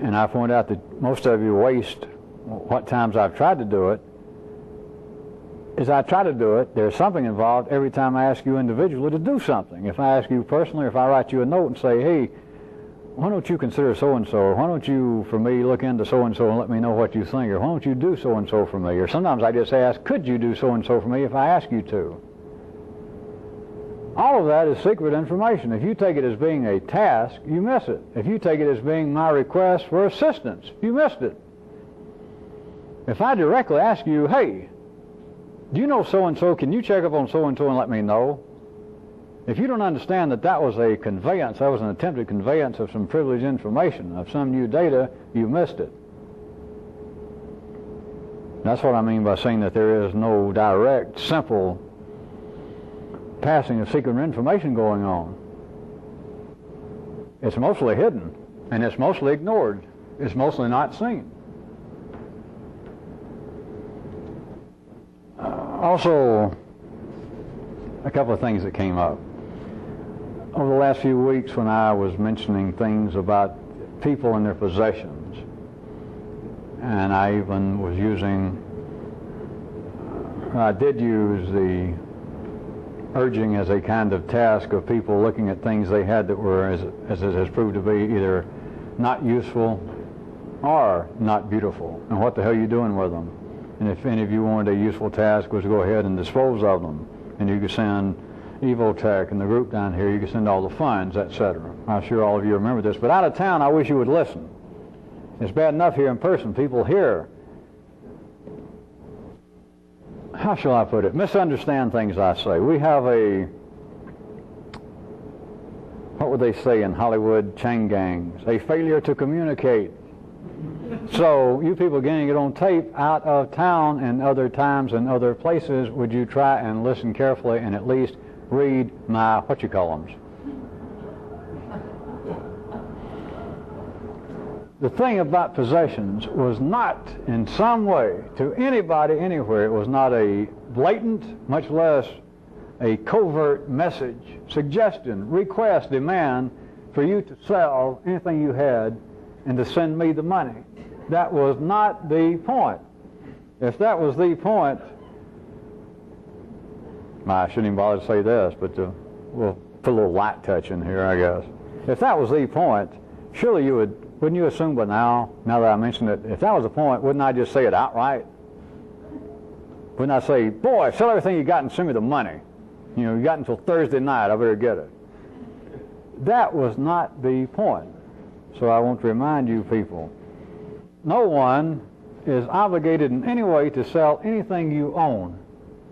and I point out that most of you waste what times I've tried to do it, as I try to do it, there's something involved every time I ask you individually to do something. If I ask you personally, or if I write you a note and say, hey, why don't you consider so-and-so, or why don't you, for me, look into so-and-so and let me know what you think, or why don't you do so-and-so for me, or sometimes I just ask, could you do so-and-so for me if I ask you to? All of that is secret information. If you take it as being a task, you miss it. If you take it as being my request for assistance, you missed it. If I directly ask you, hey, do you know so-and-so, can you check up on so-and-so and let me know? If you don't understand that that was a conveyance, that was an attempted conveyance of some privileged information, of some new data, you missed it. That's what I mean by saying that there is no direct, simple passing of secret information going on. It's mostly hidden, and it's mostly ignored. It's mostly not seen. Also, a couple of things that came up. Over the last few weeks when I was mentioning things about people and their possessions, and I even was using, I did use the urging as a kind of task of people looking at things they had that were, as it has proved to be, either not useful or not beautiful. And what the hell are you doing with them? And if any of you wanted a useful task was to go ahead and dispose of them. And you could send Evotech and the group down here, you could send all the funds, etc. I'm sure all of you remember this. But out of town, I wish you would listen. It's bad enough here in person. People here, how shall I put it, misunderstand things I say. We have a, what would they say in Hollywood chain gangs? A failure to communicate. So you people getting it on tape out of town and other times and other places, would you try and listen carefully and at least read my what-you-call-ems? The thing about possessions was not in some way to anybody anywhere, it was not a blatant, much less a covert message, suggestion, request, demand for you to sell anything you had and to send me the money. That was not the point. If that was the point, I shouldn't even bother to say this, but we'll put a little light touch in here, I guess. If that was the point, surely you wouldn't you assume by now that I mentioned it, if that was the point, wouldn't I just say it outright? Wouldn't I say, boy, sell everything you got and send me the money. You know, you got until Thursday night, I better get it. That was not the point. So I want to remind you people, no one is obligated in any way to sell anything you own.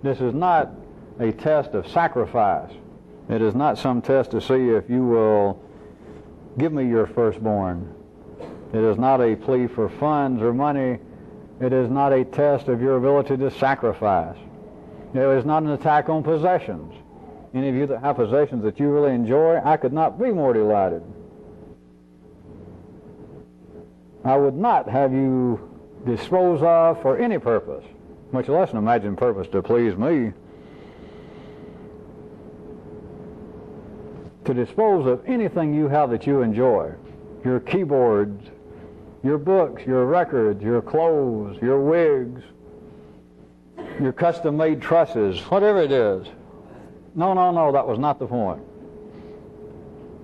This is not a test of sacrifice. It is not some test to see if you will give me your firstborn. It is not a plea for funds or money. It is not a test of your ability to sacrifice. It is not an attack on possessions. Any of you that have possessions that you really enjoy, I could not be more delighted. I would not have you dispose of for any purpose, much less an imagined purpose to please me. To dispose of anything you have that you enjoy, your keyboards, your books, your records, your clothes, your wigs, your custom-made trusses, whatever it is. No, that was not the point.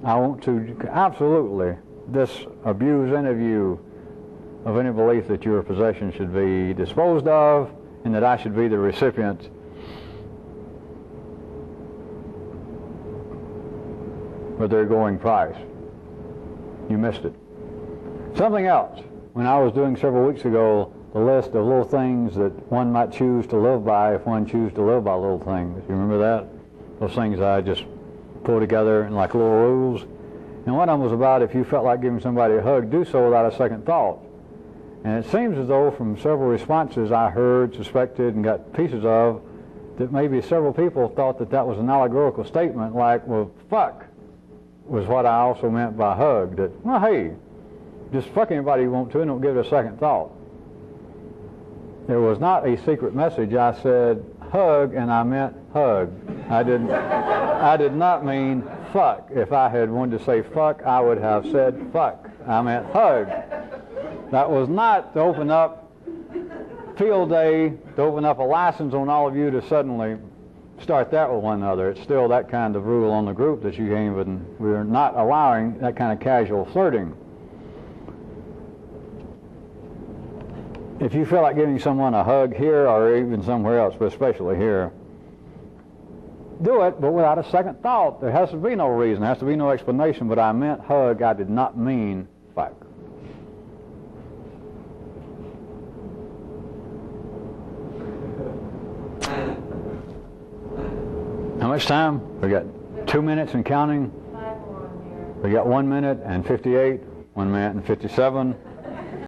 I want to absolutely disabuse any of you of any belief that your possession should be disposed of and that I should be the recipient of their going price. You missed it. Something else. When I was doing several weeks ago the list of little things that one might choose to live by if one chooses to live by little things. You remember that? Those things I just pulled together in like little rules. And one of them was about if you felt like giving somebody a hug, do so without a second thought. And it seems as though from several responses I heard, suspected, and got pieces of, that maybe several people thought that that was an allegorical statement, like, well, fuck was what I also meant by hug. That, well, hey, just fuck anybody you want to and don't give it a second thought. There was not a secret message. I said hug and I meant hug. I did not mean fuck. If I had wanted to say fuck, I would have said fuck. I meant hug. That was not to open up field day, to open up a license on all of you to suddenly start that with one another. It's still that kind of rule on the group that you can't even, we're not allowing that kind of casual flirting. If you feel like giving someone a hug here or even somewhere else, but especially here, do it, but without a second thought. There has to be no reason, there has to be no explanation, but I meant hug, I did not mean fuck. How much time? We got 2 minutes and counting. We got 1 minute and 58, 1 minute and 57.